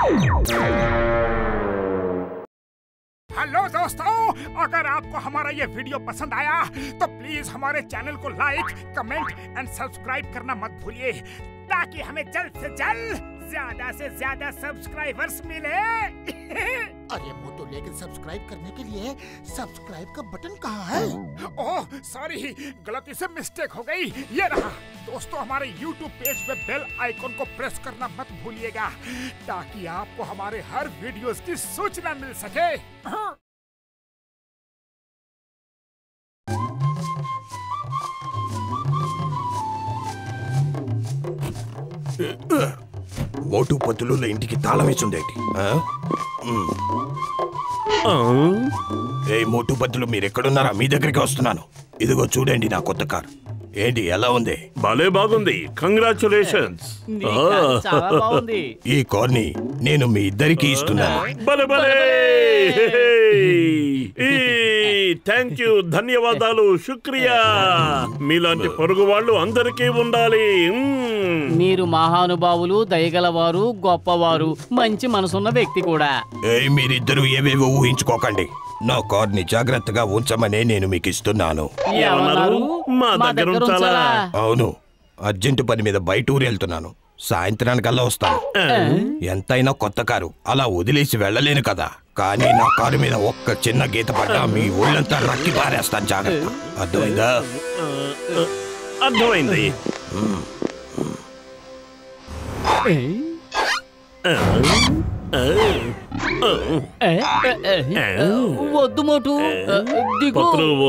Hello दोस्तों, अगर आपको हमारा ये वीडियो पसंद आया तो प्लीज हमारे चैनल को लाइक, कमेंट एंड सब्सक्राइब करना मत भूलिए ताकि हमें जल्द से ज्यादा सब्सक्राइबर्स मिले। अरे मोटू, लेकिन सब्सक्राइब करने के लिए सब्सक्राइब का बटन कहाँ है? ओह सॉरी, गलती से मिस्टेक हो गई। ये रहा। दोस्तों, हमारे YouTube पेज पे बेल आइकन को प्रेस करना मत भूलिएगा ताकि आपको हमारे हर वीडियोस की सूचना मिल सके। మోటు పత్తుల ఇంటికి తాళం వేసుందేంటి? ఏ మోటు పత్తులు, మీరెక్కడున్నారా? మీ దగ్గరికి వస్తున్నాను. ఇదిగో చూడండి నా కొత్త కారు. ఏంటి, ఎలా ఉంది? భలే బాగుంది, కంగ్రాచులేషన్స్. ఈ కార్ని నేను మీ ఇద్దరికి ఇస్తున్నాను. భలే భలే, థ్యాంక్ యూ, ధన్యవాదాలు, శుక్రియా. మీలాంటి పొరుగు వాళ్ళు అందరికీ ఉండాలి. మీరు మహానుభావులు, దయగలవారు, గొప్పవారు, మంచి మనసున్న వ్యక్తి కూడా. మీరిద్దరు ఏవేవో ఊహించుకోకండి. నా కార్ని జాగ్రత్తగా ఉంచమనే నేను మీకు ఇస్తున్నాను. అవును, అర్జెంటు పని మీద బయట ఊరు వెళ్తున్నాను. సాయంత్రానికల్లా వస్తాను. ఎంతైనా కొత్త కారు, అలా వదిలేసి వెళ్ళలేను కదా. కానీ నా కారు మీద ఒక్క చిన్న గీత పడ్డా మీ ఒళ్ళంతా రక్కి పారేస్తాను. జాగ్రత్త, అర్థమైందా? అర్థమైంది. వద్దు మోటు,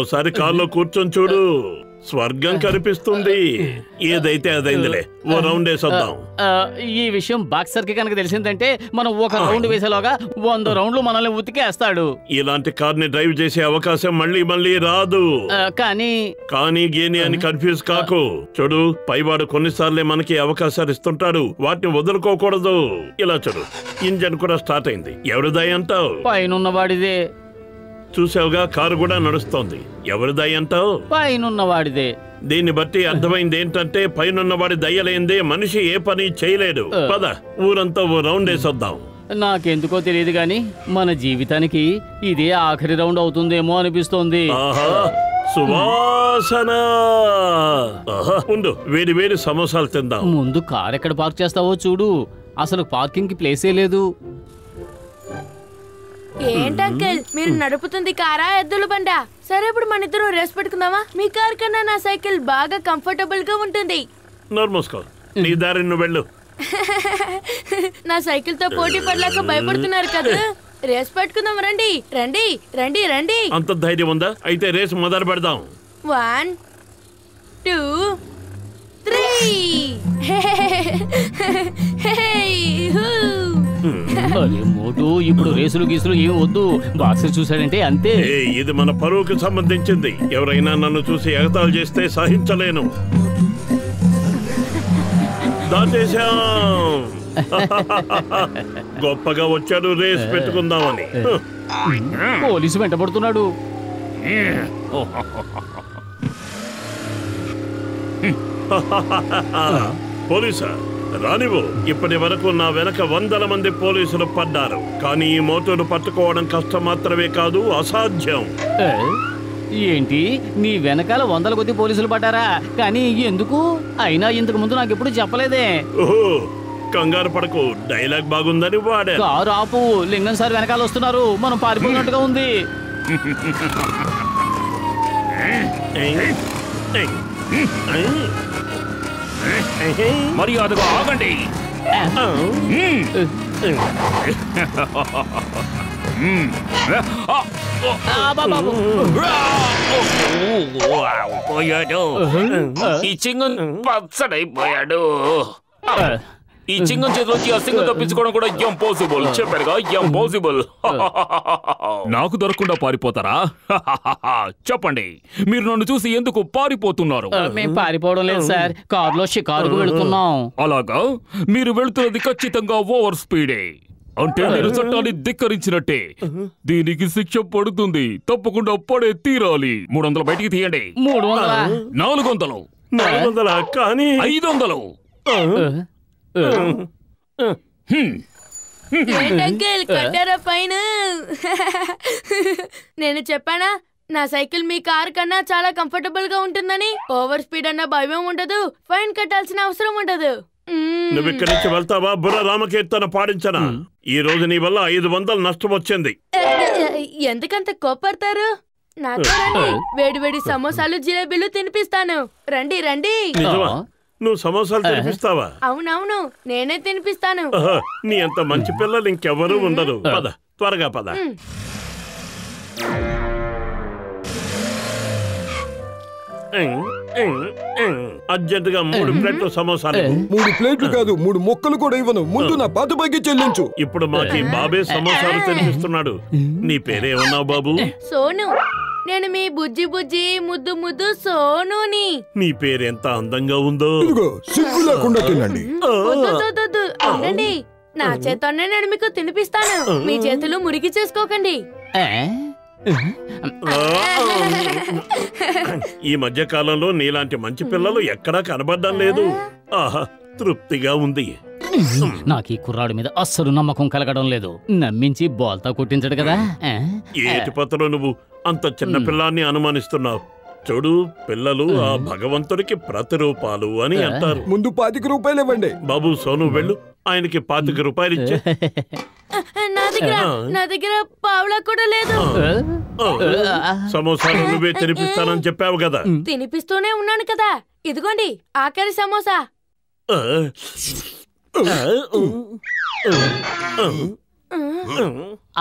ఓసారి కార్లో కూర్చొని చూడు, స్వర్గం కనిపిస్తుంది. ఏదైతే అదైందిలే, ఓ రౌండ్ వేసొద్దాం. ఈ విషయం బాక్సర్ కి కనుక తెలిసిందంటే మనం ఒక రౌండ్ వేసేలోగా 100 రౌండ్లు మనల్ని ఉతికేస్తాడు. ఇలాంటి కార్ ని డ్రైవ్ చేసే అవకాశం మళ్ళీ రాదు. కానీ గేని అని కన్ఫ్యూజ్ కాకు. చూడు, పైవాడు కొన్నిసార్లే మనకి అవకాశాలు ఇస్తుంటాడు, వాటిని వదులుకోకూడదు. ఇలా చూడు, ఇంజన్ కూడా స్టార్ట్ అయింది. ఎవరిదాయి అంటావు? పైనున్నవాడిదే. చూసావుగా, కారు కూడా నడుస్తోంది. ఎవరిదాయి అంటావు? పైనున్నవాడిదే. దీన్ని బట్టి అర్థమైంది ఏంటంటే, పైనున్నవాడి దయ్యలేందే మనిషి ఏ పని చేయలేడు. పద, ఊరంతా ఓ రౌండ్ వేసొద్దాం. నాకెందుకో తెలియదు గాని మన జీవితానికి ఇదే ఆఖరి రౌండ్ అవుతుందేమో అనిపిస్తోంది. సువాసన. ఉండు, వేడి వేడి సమోసాలు తిందాం. ముందు కార్ ఎక్కడ పార్క్ చేస్తావో చూడు, అసలు పార్కింగ్ కి ప్లేసే లేదు. ఏంటంకల్, మీరు నడుపుతుంది కారా, ఎద్దుల బండా? సరే, ఇప్పుడు మన ఇద్దరం రేస్ పెట్టుకుందామా? మీ కార్ కన్నా నా సైకిల్ బాగా కంఫర్టబుల్ గా ఉంటుంది. నోర్మోస్కో, నీ దారి నువ్వు వెళ్ళు. నా సైకిల్ తో పోటీ పడలేక భయపడుతున్నారు కదా. రేస్ పెట్టుకుందాం, రండి రండి రండి రండి. అంత ధైర్యం ఉందా? అయితే రేస్ మొదలు పెడదాం. 1 2 3. అరే మోటు, ఇప్పుడు రేసులు గీసులు ఏం వద్దు. బాక్సర్ చూసాడంటే అంతే. ఇది మన పరువుకి సంబంధించింది. ఎవరైనా నన్ను చూసి ఎగతాళి చేస్తే సహించలేను. దాచేశాం. గొప్పగా వచ్చాడు, రేస్ పెట్టుకుందామని. పోలీసు వెంటబడుతున్నాడు. పోలీసా? రానివ్వు. ఇప్పటి వరకు నా వెనక 100 మంది పోలీసులు పడ్డారు. కానీ ఈ మోటార్ను పట్టుకోవడం కష్టం మాత్రమే కాదు, అసాధ్యం. ఏంటి, నీ వెనకాల 100 కొద్ది పోలీసులు పడ్డారా? కానీ ఎందుకు? అయినా ఇంతకు ముందు నాకు ఎప్పుడు చెప్పలేదే. ఓహో, కంగారు పడకు, డైలాగ్ బాగుందని వాడా. కారు ఆపు, లింగం సార్ వెనకాల వస్తున్నారు. మనం పారిపోయినట్టుగా ఉంది. మర్యాదగా ఆగండి. పోయాడు. ఈ చింగం పచ్చడైపోయాడు. ఈ చింగం చేతిలోకి ఆ సింగం తప్పించుకోవడం కూడా ఇంపాసిబుల్. చెప్పారుగా, ఇంపాసిబుల్. నాకు దొరకకుండా పారిపోతారా? చెప్పండి, మీరు నన్ను చూసి ఎందుకు పారిపోతున్నారు? మేము పారిపోవడం లేదు సార్, కారులో షికారుకు వెళుతున్నాం. అలాగా? మీరు వెళుతున్నది ఖచ్చితంగా ఓవర్ స్పీడే. అంటే మీరు చట్టాన్ని ధిక్కరించినట్టే. దీనికి శిక్ష పడుతుంది, తప్పకుండా పడే తీరాలి. 300 బయటికి తీయండి. 400. 400 కానీ 500. ఏంటంకిల్ కట్టారా ఫైన్? నేను చెప్పానా నా సైకిల్ మీ కార్ కన్నా చాలా కంఫర్టబుల్ గా ఉంటుందని. ఓవర్ స్పీడ్ అన్న భయం ఉండదు, ఫైన్ కట్టాల్సిన అవసరం ఉండదు. నువ్వు ఇక్కడి నుంచి వెళ్తావా? బుర్ర రామకీర్తన పాడించనా? ఈ రోజు నీ వల్ల 500 నష్టం వచ్చింది. ఎందుకంత కోపడతారు? నాకు వేడి వేడి సమోసాలు జిలేబీలు తినిపిస్తాను. రండి రండి. నువ్వు సమోసాలు తినిపిస్తావా? అవునవును, నేనే తినిపిస్తాను. నీ అంత మంచి పిల్లలు ఇంకెవరూ ఉండరు. పద, త్వరగా పద. అర్జెంటుగా 3 ప్లేట్లు సమోసాలు. 3 ప్లేట్లు కాదు, 3 ముక్కలు కూడా ఇవ్వను. ముందు నా పాత బాకి చెల్లించు. ఇప్పుడు మాకు బాబే సమోసాలు తినిపిస్తున్నాడు. నీ పేరేమన్నావు బాబు? సోను. నేను మీ బుజ్జి బుజ్జి ముద్దు ముద్దు సోనుని. నీ పేరు ఎంత అందంగా ఉందో. సిగ్గు లేకుండా తినండి. అవునండి, నా చేతోనే నేను మీకు తినిపిస్తాను. మీ చేతులు మురికి చేసుకోకండి. ఈ మధ్య కాలంలో నీలాంటి మంచి పిల్లలు ఎక్కడా కనబడ్డం లేదు. ఆహా, తృప్తిగా ఉంది. నాకు ఈ కుర్రాడి మీద అస్సలు నమ్మకం కలగడం లేదు. నమ్మించి బాల్తా కొట్టించడు కదా. ఏటి పత్రం నువ్వు అంత చిన్న పిల్లాన్ని అనుమానిస్తున్నావు? చూడు, పిల్లలు ఆ భగవంతుడికి ప్రతిరూపాలు అని అంటారు. ముందు 25 రూపాయలు ఇవ్వండి. బాబు సోను, వెళ్ళు, ఆయనకి 25 రూపాయలు ఇచ్చే. నా దగ్గర పావులా కూడా లేదు. సమోసాలు నువ్వే తినిపిస్తానని చెప్పావు కదా. తినిపిస్తూనే ఉన్నాను కదా. ఇదిగోండి ఆఖరి సమోసా.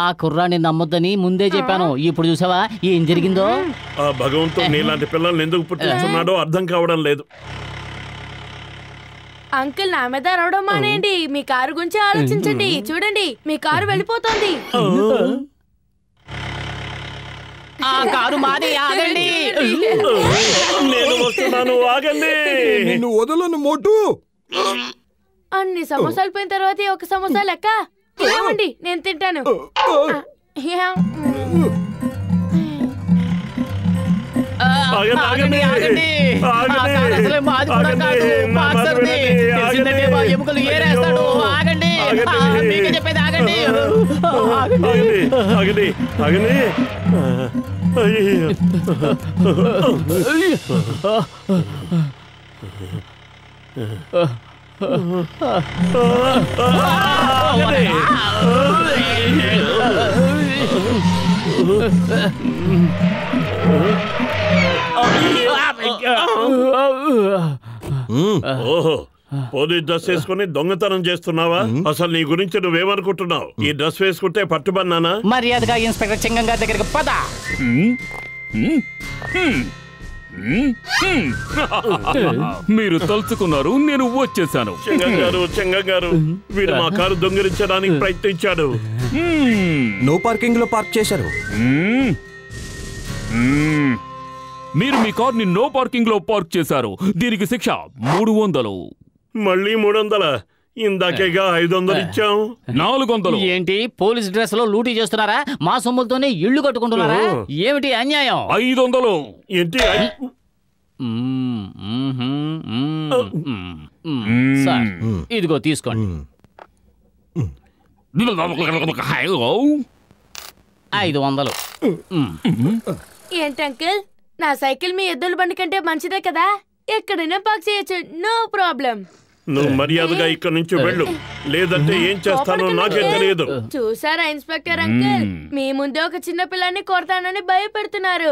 ఆ కుర్రాన్ని నమ్మొద్దని ముందే చెప్పాను. ఇప్పుడు చూసావా ఏం జరిగిందో? ఆ భగవంతుడు నీలాంటి పిల్లల్ని ఎందుకు పుట్టిస్తున్నాడో అర్థం కావడం లేదు. అంకుల్, నా మీద అరవడం మానేయండి. మీ కారు గురించి ఆలోచించండి. చూడండి, మీ కారు వెళ్ళిపోతుంది. ఆ కారు మాది, ఆగండి. నేను వస్తున్నాను, ఆగండి. నిన్ను వదలను మోటు. అన్ని సమోసాలు పోయిన తర్వాత ఒక సమోసా లెక్క. ఏమండి, నేను తింటాను. ఆగండి, ఆగండి. అసలే మాది కూడా కాదు, బాక్సర్ది. తెలిసిందంటే మా ఎముకలు ఏరేస్తాడు. ఆగండి, మీకు చెప్పేది ఆగండి. ఆగండి, ఆగండి. ఓహో, పోలీస్ డ్రెస్ వేసుకుని దొంగతనం చేస్తున్నావా? అసలు నీ గురించి నువ్వేమనుకుంటున్నావు? ఈ డ్రెస్ వేసుకుంటే పట్టుబన్నానా? మర్యాదగా ఇన్స్పెక్టర్ చెంగం గారి దగ్గరికి పద. మీరు తలుచుకున్నారు, నేను వచ్చేసాను. చెంగం గారు, వీడు మా కారు దొంగిలించడానికి ప్రయత్నించాడు. నో పార్కింగ్ లో పార్క్ చేశారు. మీరు మీ కార్ ని నో పార్కింగ్ లో పార్క్ చేశారు. దీనికి శిక్ష 300. మళ్ళీ 300? ఇందాకేగా 500 ఇచ్చాం. 400. ఏంటి, పోలీస్ డ్రెస్ లో లూటీ చేస్తున్నారా? మా సొమ్ములతోనే ఇళ్లు కట్టుకుంటున్నారా? ఏమిటి అన్యాయం? 500 ఏంటి? సార్, ఇదిగో తీసుకోండి. 500. ఏంటంకిల్, నా సైకిల్ మీ ఎద్దుల బండి కంటే మంచిదే కదా. ఎక్కడైనా పార్క్ చేయొచ్చు, నో ప్రాబ్లం. నువ్వు మర్యాదగా ఇక్కడి నుంచి వెళ్ళు, లేదంటే ఏం చేస్తానో నాకే తెలియదు. చూసారా ఇన్స్పెక్టర్ అంకుల్, మీ ముందే ఒక చిన్న పిల్లాన్ని కొడతానని భయపెడుతున్నారు.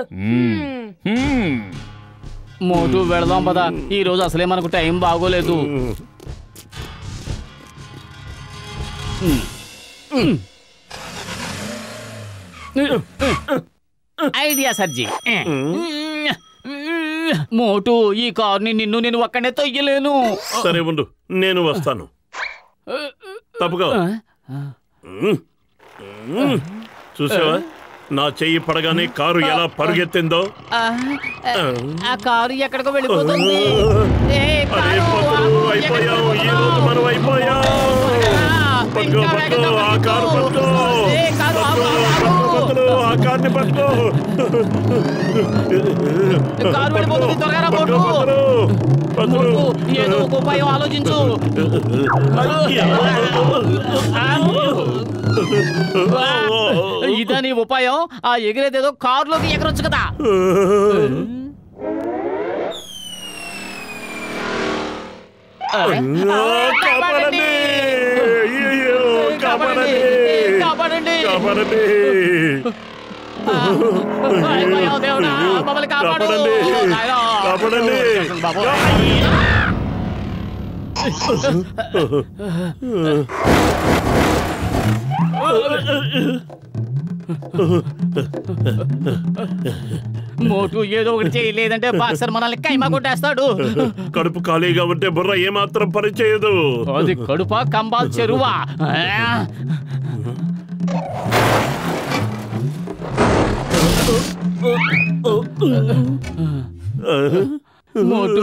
మోటు, వెళదాం పదా. ఈ రోజు అసలే మనకు టైం బాగోలేదు. ఐడియా సర్జీ. మోటు, ఈ కార్ని నేను ఒక్కడే తొయ్యలేను. సరే ఉండు, నేను వస్తాను. తప్పుగా చూసావా, నా చెయ్యి పడగానే కారు ఎలా పరుగెత్తిందో. ఆ కారు ఎక్కడికో వెళ్ళిపోతుంది. అయిపోయాం, ఈ రోజు మనం అయిపోయాం. పట్టుకో, పట్టుకో, ఆ కారు పట్టుకో, ఆ కార్ని పట్టుకో. ఏదో ఒక ఉపాయం ఆలోచించు. ఉపాయం ఆ ఎగిరేదేదో కారులోకి ఎగరొచ్చు కదా. కాపాడండి కాపాడండి. దేవుడా మమ్మల్ని కాపాడు. కాపాడండి. మోటు ఏదో ఒకటి చేయలేదంటే బాక్సర్ మనల్ని కైమా కొట్టేస్తాడు. కడుపు ఖాళీగా ఉంటే బుర్ర ఏమాత్రం పనిచేయదు. అది కడుపా కంబాల్ చెరువా? మోటు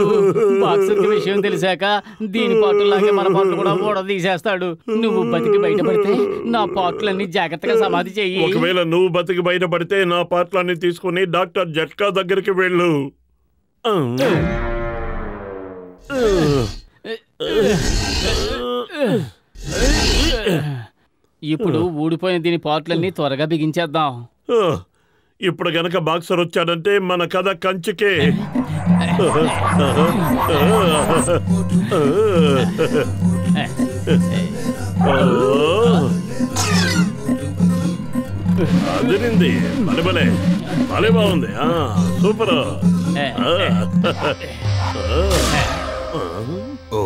బాక్సర్ విషయం తెలిసాక దీని పాటలాగే మన పాటలు కూడా ఓడ తీసేస్తాడు. నువ్వు బతికి బయటపడితే నా పాటలన్నీ జాగ్రత్తగా సమాధి చెయ్యి. ఒకవేళ నువ్వు బతికి బయటపడితే నా పాటలన్నీ తీసుకుని డాక్టర్ జట్కా దగ్గరికి వెళ్ళు. ఇప్పుడు ఊడిపోయిన దీని పాటలన్నీ త్వరగా బిగించేద్దాం. ఇప్పుడు గనక బాక్సర్ వచ్చాడంటే మన కథ కంచికే. అదిరింది. భలే భలే బాగుంది. సూపర్. ఓ,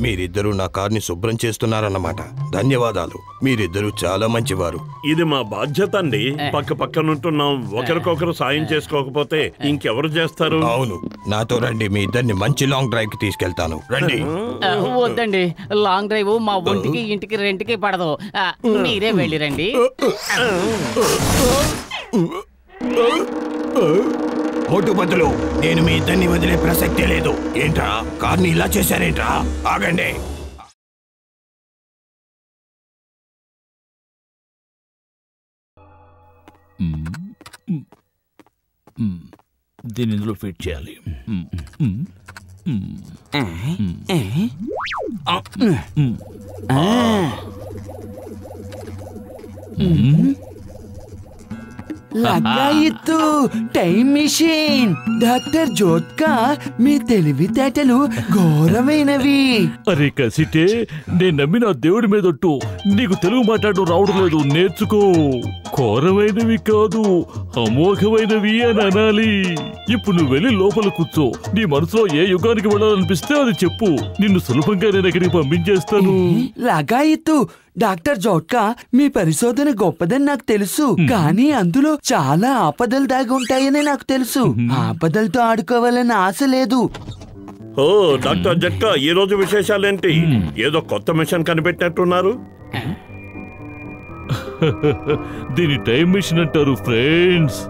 మీరిద్దరూ నా కార్ని శుభ్రం చేస్తున్నారన్నమాట. ధన్యవాదాలు. మీరిద్దరూ చాలా మంచివారు. ఇది మా బాధ్యత అండి. పక్క పక్కనుంటున్నాం. ఒకరికొకరు సాయం చేసుకోకపోతే ఇంకెవరు చేస్తారు? అవును, నాతో రండి. మీ ఇద్దరిని మంచి లాంగ్ డ్రైవ్ కి తీసుకెళ్తాను. రండి. వద్దండి, లాంగ్ డ్రైవ్ మా ఒంటికి ఇంటికి రెంట్కి పడదు. మీరే వెళ్ళి రండి. మోటు బదులు నేను మీ ఇద్దరిని వదిలే ప్రసక్తే లేదు. ఏంట్రా కార్ని ఇలా చేశారేంట్రా? ఆగండి. దీని ఇందులో ఫిట్ చేయాలి. లగాయిత్తు టైం మిషన్. డాక్టర్ జోత్కా, మీ తెలివితేటలు ఘోరమైనవి. అరే కసిటే, నేను నమ్మిన దేవుడి మీదొట్టు నీకు తెలుగు మాట్లాడడం రావడం లేదు. నేర్చుకో. ఘోరమైనవి కాదు, అమోఘమైనవి అని అనాలి. ఇప్పుడు నువ్వు వెళ్ళి లోపల కూర్చో. నీ మనసులో ఏ యుగానికి వెళ్ళాలనిపిస్తే అది చెప్పు. నిన్ను సులభంగా నేను ఎక్కడికి పంపించేస్తాను. లగాయిత్తు డాక్టర్ జోట్కా, మీ పరిశోధన గొప్పదని నాకు తెలుసు. కానీ అందులో చాలా ఆపదలు దాగి ఉంటాయని నాకు తెలుసు. ఆపదలతో ఆడుకోవాలని ఆశ లేదు. ఓ డాక్టర్ జట్కా, ఈ రోజు విశేషాలేంటి? ఏదో కొత్త మిషన్ కనిపెట్టినట్టున్నారు. దీని టైం మిషన్ అంటారు ఫ్రెండ్స్.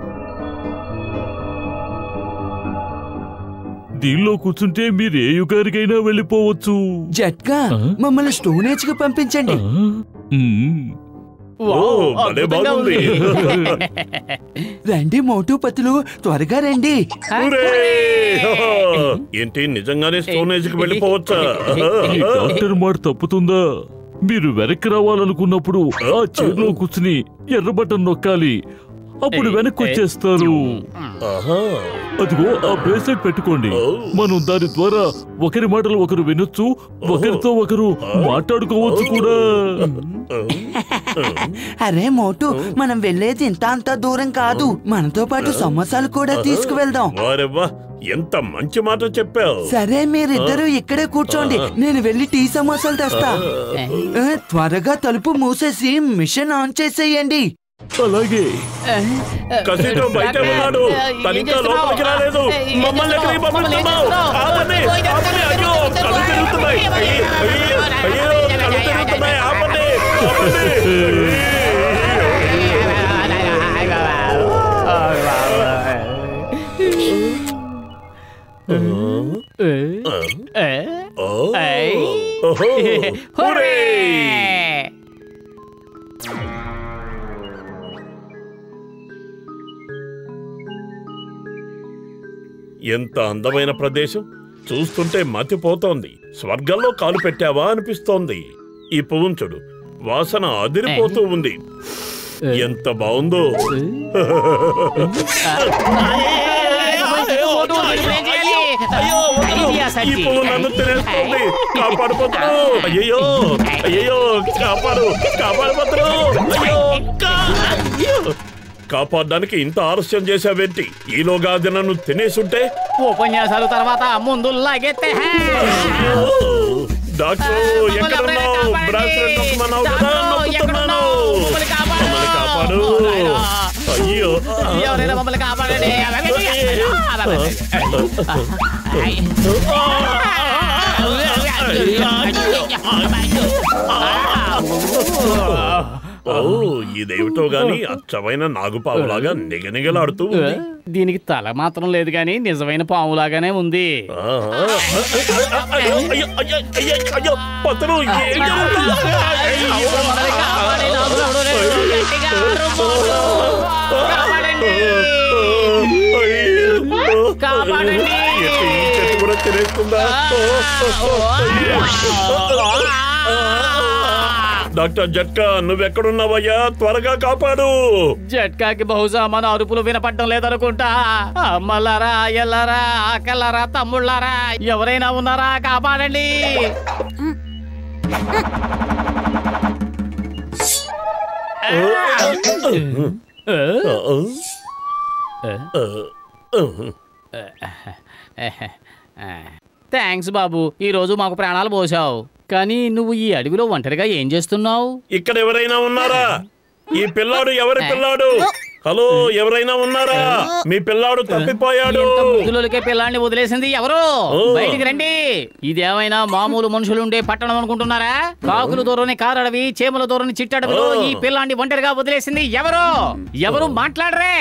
దీనిలో కూర్చుంటే మీరు ఏ యుగానికైనా వెళ్ళిపోవచ్చు. జట్కా, మమ్మల్ని స్టోన్ ఏజ్ కి పంపించండి. రండి మోటు పతులు, త్వరగా రండి. ఏంటి, నిజంగానే స్టోన్ ఏజ్ కి వెళ్ళిపోవచ్చా? డాక్టర్ మాట తప్పుతుందా? మీరు వెనక్కి రావాలనుకున్నప్పుడు ఆ చైర్లో కూర్చుని ఎర్ర బటన్ నొక్కాలి. అప్పుడు వెనక్కి వచ్చేస్తారు. అదిగో ఆ బ్రేస్లెట్ పెట్టుకోండి. మనం దాని ద్వారా ఒకరి మాటలు ఒకరు వినొచ్చు, ఒకరితో ఒకరు మాట్లాడుకోవచ్చు కూడా. అరే మోటు, మనం వెళ్ళేది ఇంత అంత దూరం కాదు. మనతో పాటు సమోసాలు కూడా తీసుకువెళ్దాం. ఎంత మంచి మాట చెప్పావు. సరే, మీరిద్దరూ ఇక్కడే కూర్చోండి. నేను వెళ్ళి టీ సమోసాలు తెస్తా. త్వరగా తలుపు మూసేసి మిషన్ ఆన్ చేసేయండి. అలాగే. కసిటో బయట ఉన్నాడు. తనింకా లోపలికి రాలేదు. మమ్మల్ని ఎక్కడికి పంపిస్తున్నావు? ఆపండి, ఆపండి. అయ్యో, కళ్ళు తిరుగుతున్నాయి. అయ్యో, కళ్ళు తిరుగుతున్నాయి. ఆపండి, ఎంత అందమైన ప్రదేశం. చూస్తుంటే మతిపోతోంది. స్వర్గంలో కాలు పెట్టావా అనిపిస్తోంది. ఈ పువ్వును చూడు, వాసన అదిరిపోతూ ఉంది. ఎంత బాగుందో. ఈ పువ్వు నన్ను తినేస్తుంది. కాపాడు పత్రు. అయ్యో అయ్యో కాపాడు కాపాడు పత్రు. అయ్యో కాపాడడానికి ఇంత ఆలస్యం చేసావేంటి? ఈలోగా అది నన్ను తినేసుంటే. ఉపన్యాసాలు తర్వాత ముందు లాగెత్తే. డాక్టర్ ఎక్కడున్నావు? బ్రాస్లెట్ నొక్కమన్నావు కదా, నొక్కుతున్నాను. మమ్మల్ని కాపాడు. అయ్యో ఎవరైనా మమ్మల్ని కాపాడండి. ఇదేమిటో గాని అచ్చమైన నాగుపావులాగా నిగనిగలాడుతూ ఉంది. దీనికి తల మాత్రం లేదు గాని నిజమైన పాములాగానే ఉంది. పత్రు చెట్టు కూడా తినేస్తుందా? డాక్టర్ జట్కా, నువ్వెక్కడున్నావయ్యా? త్వరగా కాపాడు. జట్కాకి బహుశా మన అరుపులు వినపడడం లేదనుకుంటా. అమ్మలారా, అయ్యలారా, అక్కలారా, తమ్ముళ్ళారా, ఎవరైనా ఉన్నారా? కాపాడండి. థ్యాంక్స్ బాబు, ఈ రోజు మాకు ప్రాణాలు పోసావు. కానీ నువ్వు ఈ అడవిలో ఒంటరిగా ఏం చేస్తున్నావు? ఇక్కడ ఎవరైనా ఉన్నారా? ఈ పిల్లాడు ఎవరి పిల్లాడు? హలో, ఎవరైనా ఉన్నారా? మీ పిల్లాడు తప్పిపోయాడు. పిల్లాడిని వదిలేసింది ఎవరు? బయటికి రండి. ఇదేమైనా మామూలు మనుషులుండే పట్టణం అనుకుంటున్నారా? కాకులు దూరని కారడవి, చేమల దూరని చిట్టడవిలో ఈ పిల్లాడిని ఒంటరిగా వదిలేసింది ఎవరు? ఎవరు మాట్లాడరే?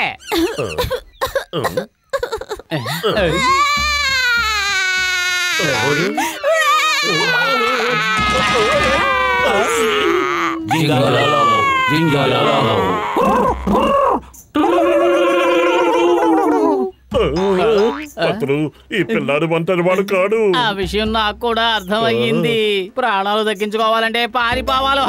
పత్రు, ఈ పిల్లాడు ఒంటరి వాడు కాడు. ఆ విషయం నాకు కూడా అర్థమయ్యింది. ప్రాణాలు దక్కించుకోవాలంటే పారిపోవాలి.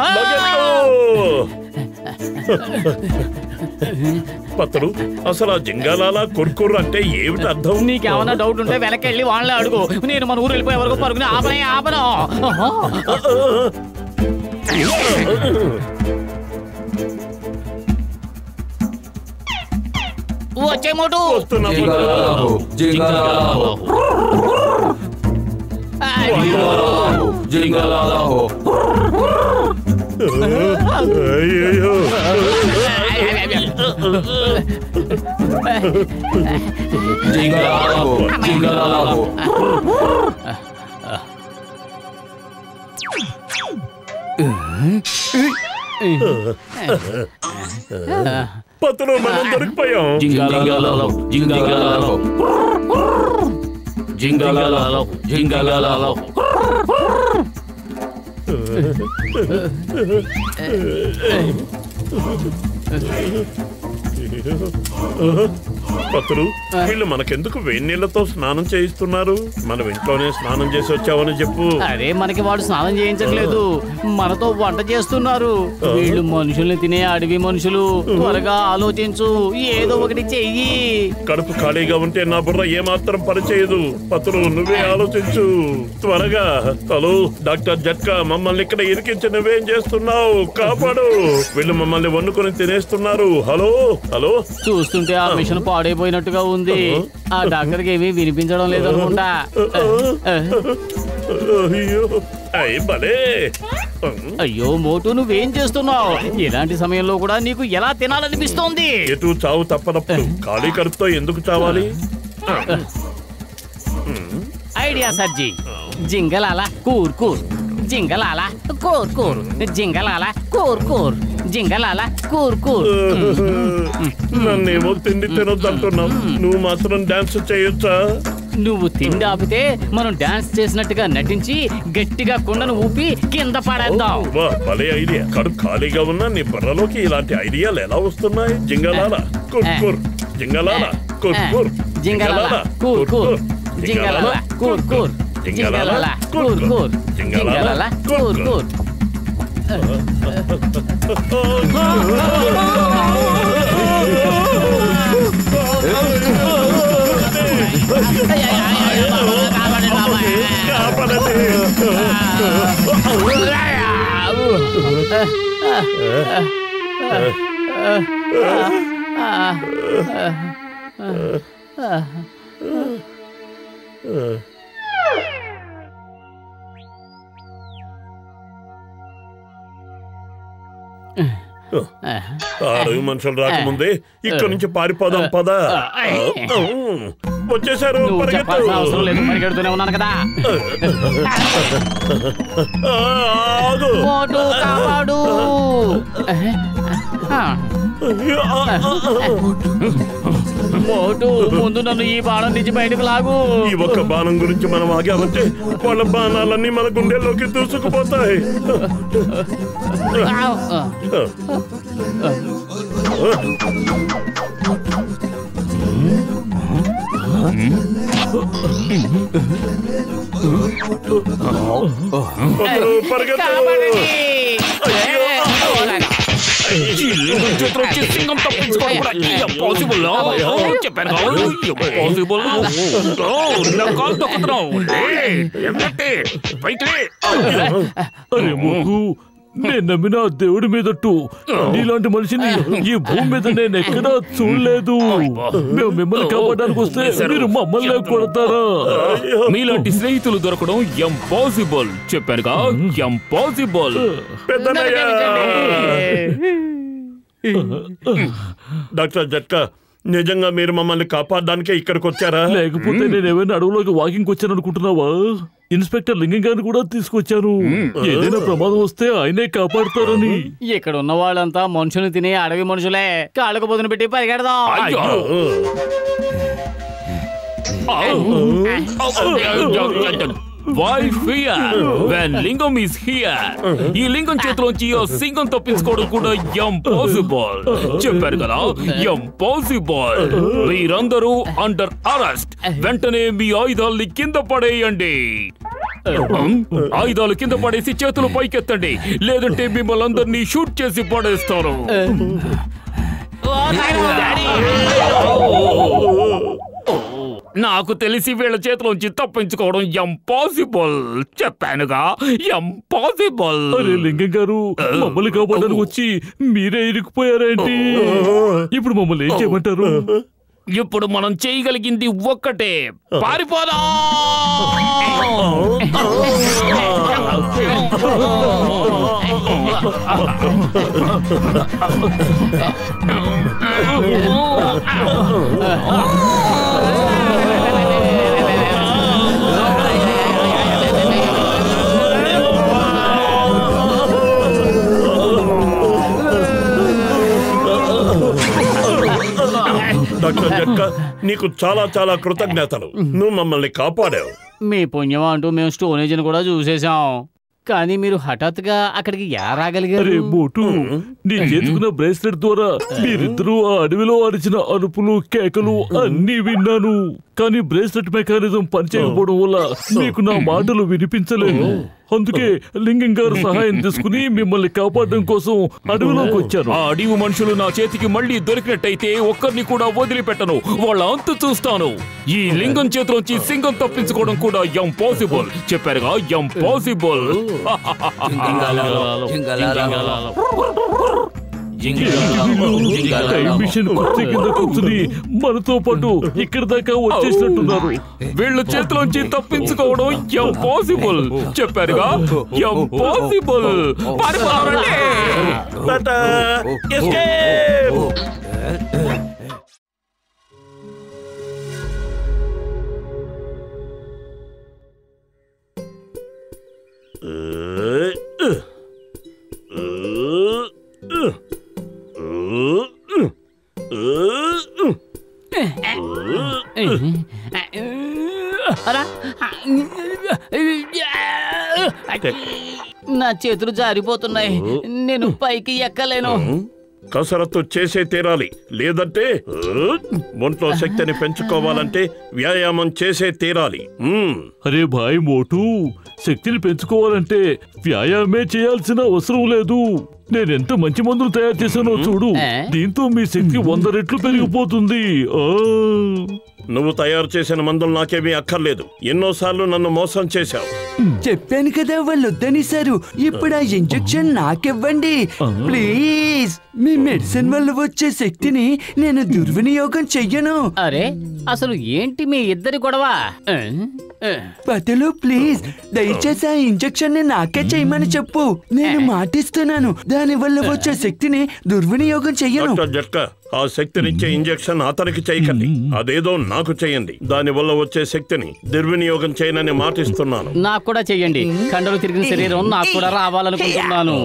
పత్రు, అసలు ఆ జింగాలాలా కొర్కుర్రు అంటే ఏమిటి అర్థం? నీకేమన్నా డౌట్ ఉంటే వెనకెళ్ళి వాళ్ళే అడుగు. నేను మన ఊరు వెళ్ళిపోయే వరకు పరుగుని ఆపను. వచ్చే మోటు. పత్రు, మనం దొరికిపోయాం. పత్రు, వీళ్ళు మనకెందుకు వేడి నీళ్లతో స్నానం చేయిస్తున్నారు? మనం ఇంట్లోనే స్నానం చేసి వచ్చావని చెప్పు. అరే, మనకి వాడు స్నానం చేయించట్లేదు, మనతో వంట చేస్తున్నారు. వీళ్ళు మనుషుల్ని తినే అడవి మనుషులు. త్వరగా ఆలోచించు, ఏదో ఒకటి చెయ్యి. కడుపు ఖాళీగా ఉంటే నా బుర్ర ఏమాత్రం పనిచేయదు. పత్రు, నువ్వే ఆలోచించు త్వరగా. హలో డాక్టర్ జట్కా, మమ్మల్ని ఇక్కడ ఇరికించి నువ్వేం చేస్తున్నావు? కాపాడు. వీళ్ళు మమ్మల్ని వండుకొని తినేస్తున్నారు. Hello hello. చూస్తుంటే ఆ మిషన్ పాడైపోయినట్టుగా ఉంది. ఆ డాక్టర్కి ఏమీ వినిపించడం లేదనుకుంటా. అయ్యో మోటు, నువ్వేం చేస్తున్నావు? ఇలాంటి సమయంలో కూడా నీకు ఎలా తినాలనిపిస్తోంది? ఎటు చావు తప్పనప్పుడు ఖాళీ కడుపుతో ఎందుకు చావాలి? ఐడియా సర్జీ. జింగలాల కూర్ కూర్, జింగలాల కూర్ కూర్, జింగలాల కూర్ కూర్, జింగలాల కూర్ కూర్. నన్నేమో తిండి తినొద్దంటున్నావు, నువ్వు మాత్రం డాన్స్ చేయొచ్చా? నువ్వు తిండి ఆపితే మనం డాన్స్ చేసినట్టుగా నటించి గట్టిగా కుండను ఊపి కింద పడేద్దాం. భలే ఐడియా. కడుపు ఖాళీగా ఉన్నా నీ బుర్రలోకి ఇలాంటి ఐడియాలు ఎలా వస్తున్నాయి? జింగలాల కూర్ కూర్, జింగలాల కూర్ కూర్, జింగలాల కూర్ కూర్, జింగలాల కూర్ కూర్, జింగలాల కూర్ కూర్, జింగలాల కూర్ కూర్. అడవి మనుషులు రాకముందే ఇక్కడ నుంచి పారిపోదాం పదా. వచ్చేసారు, పరిగెడుతూనే ఉన్నాను కదా. మోటు ముందు నన్ను ఈ బాణం నుంచి బయటకు లాగు. ఈ ఒక్క బాణం గురించి మనం ఆగామంటే వాళ్ళ బాణాలన్నీ మన గుండెల్లోకి దూసుకుపోతాయి. సింగం తప్పించుకోవడం కూడా ఇంపాసిబుల్. చెప్పాను ఇంపాసిబుల్. నా కాలు తొక్కుతున్నావు. నేను నమ్మిన దేవుడి మీదట్టు నీలాంటి మనిషిని ఈ భూమి మీద నేను ఎక్కడా చూడలేదు. మేము మిమ్మల్ని కాపాడడానికి వస్తే మీరు మమ్మల్ని కొడతారా? మీలాంటి స్నేహితులు దొరకడం ఇంపాసిబుల్. చెప్పారుగా ఇంపాసిబుల్. డాక్టర్ జట్కా, నిజంగా మీరు మమ్మల్ని కాపాడడానికే ఇక్కడికి వచ్చారా? లేకపోతే నేను ఏమైనా అడవులోకి వాకింగ్ వచ్చాను అనుకుంటున్నావా? ఇన్స్పెక్టర్ లింగం గారిని కూడా తీసుకొచ్చాను. ఏదైనా ప్రమాదం వస్తే ఆయనే కాపాడతారని. ఇక్కడ ఉన్న వాళ్ళంతా మనుషులు తినే అడవి మనుషులే. కాళ్ళకు పొద్దున పెట్టి పరిగెడదాం. Why fear when Lingam is here? ఈ లింగం చేతిలోంచి సింగం తప్పించుకోవడం కూడా ఇంపాసిబుల్. చెప్పారు కదా ఇంపాసిబుల్. మీరందరూ అండర్ అరెస్ట్. వెంటనే మీ ఆయుధాలని కింద పడేయండి. ఆయుధాలు కింద పడేసి చేతులు పైకెత్తండి, లేదంటే మిమ్మల్ని అందరినీ షూట్ చేసి పడేస్తారు. నాకు తెలిసి వీళ్ళ చేతిలోంచి తప్పించుకోవడం ఇంపాసిబుల్. చెప్పానుగా ఇంపాసిబుల్. అరే లింగం గారు, మమ్మల్ని కాపాడడానికి వచ్చి మీరే ఇరుక్కుపోయారేంటి? ఇప్పుడు మమ్మల్ని ఏం చేయమంటారు? ఇప్పుడు మనం చేయగలిగింది ఒక్కటే, పారిపోదాం. డాక్టర్ జట్కా, నీకు చాలా చాలా కృతజ్ఞతలు. నువ్వు మమ్మల్ని కాపాడావు. మీ పుణ్యం అంటూ మేము స్టోనేజ్ కూడా చూసేసాం. కానీ మీరు హఠాత్తుగా అక్కడికి ఎలా రాగలిగారు? మోటు, నీ చేతుకున్న బ్రేస్లెట్ ద్వారా మీరిద్దరూ ఆ అడవిలో అరిచిన అరుపులు కేకలు అన్నీ విన్నాను. కానీ బ్రేస్లెట్ మెకానిజం పనిచేయకపోవడం వల్ల మీకు నా మాటలు వినిపించలేదు. అందుకే లింగం గారు సహాయం తీసుకుని మిమ్మల్ని కాపాడడం కోసం అడవిలోకి వచ్చాను. ఆ అడవి మనుషులు నా చేతికి మళ్ళీ దొరికినట్టయితే ఒక్కరిని కూడా వదిలిపెట్టను. వాళ్ళ అంతు చూస్తాను. ఈ లింగం చేతిలోంచి సింగం తప్పించుకోవడం కూడా ఇంపాసిబుల్. చెప్పారుగా ఇంపాసిబుల్. మిషన్ కుర్చీ కింద కూర్చుని మనతో పాటు ఇక్కడ దాకా వచ్చేసినట్టున్నారు. వీళ్ళ చేతిలోంచి తప్పించుకోవడం ఇంపాసిబుల్. చెప్పారుగా ఇంపాసిబుల్. నా చేతులు జారిపోతున్నాయి. నేను పైకి ఎక్కలేను. కసరత్తు చేసే తీరాలి, లేదంటే ఒంట్లో శక్తిని పెంచుకోవాలంటే వ్యాయామం చేసే తీరాలి. అరే భాయ్ మోటు, శక్తిని పెంచుకోవాలంటే వ్యాయామే చేయాల్సిన అవసరం లేదు. నేనెంత మంచి మందులు తయారు చేశానో చూడు. దీంతో మీ శక్తి 100 రెట్లు పెరిగిపోతుంది. నువ్వు తయారు చేసిన మందులు నాకేమీ అక్కర్లేదు. ఎన్నోసార్లు నన్ను మోసం చేశావు. చెప్పాను కదా వాళ్ళు వద్దనిసారు. ఇప్పుడు ఆ ఇంజెక్షన్ నాకివ్వండి ప్లీజ్. మీ మెడిసిన్ వల్ల వచ్చే శక్తిని నేను దుర్వినియోగం చెయ్యను. అరే అసలు ఏంటి మీ ఇద్దరి గొడవ? పతులు ప్లీజ్ దయచేసి ఆ ఇంజెక్షన్ ని నాకే చేయమని చెప్పు. నేను మాటిస్తున్నాను దాని వల్ల వచ్చే శక్తిని దుర్వినియోగం చెయ్యను. ఆ శక్తినిచ్చే ఇంజెక్షన్ అతనికి చేయకండి. అదేదో నాకు చేయండి. దాని వల్ల వచ్చే శక్తిని దుర్వినియోగం చేయనని మాటిస్తున్నాను. నాకు కూడా చెయ్యండి. కండలు తిరిగిన శరీరం నాకు కూడా రావాలనుకుంటున్నాను.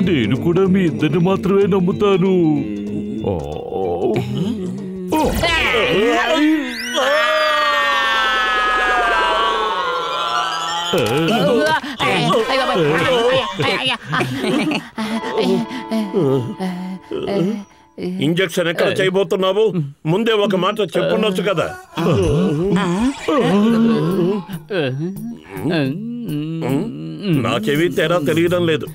నేను కూడా మీ ఇద్దరిని మాత్రమే నమ్ముతాను. ఇంజెక్షన్ ఎక్కడ చేయబోతున్నావు? ముందే ఒక మాట చెప్పుండొచ్చు కదా. నాకేమీ తేడా తెలియడం లేదు.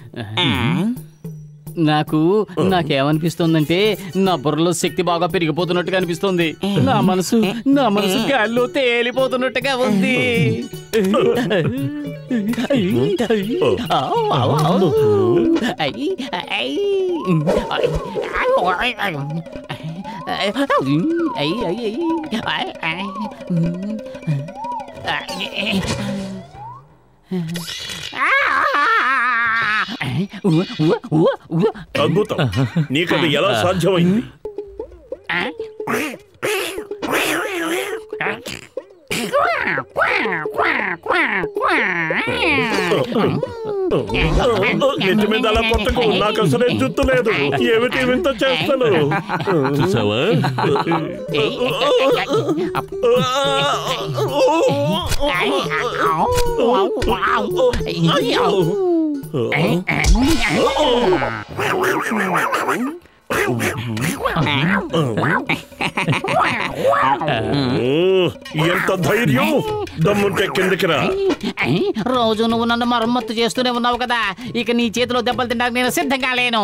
నాకేమనిపిస్తోందంటే నా బుర్రలో శక్తి బాగా పెరిగిపోతున్నట్టుగా అనిపిస్తుంది. నా మనసు గాల్లో తేలిపోతున్నట్టుగా ఉంది. అద్భుతం. నీకది ఎలా సాధ్యమైంది? ఇంటి మీద అలా కొట్టకు. నాకు అసలే జుత్తు లేదు. ఏమిటి వింత చేస్తాను? చూసావా? ఎంత ధైర్యం! దమ్ముంటే కిందకి రా. రోజు నువ్వు నన్ను మరమ్మత్తు చేస్తూనే ఉన్నావు కదా. ఇక నీ చేతిలో దెబ్బలు తినడానికి నేను సిద్ధంగా లేను.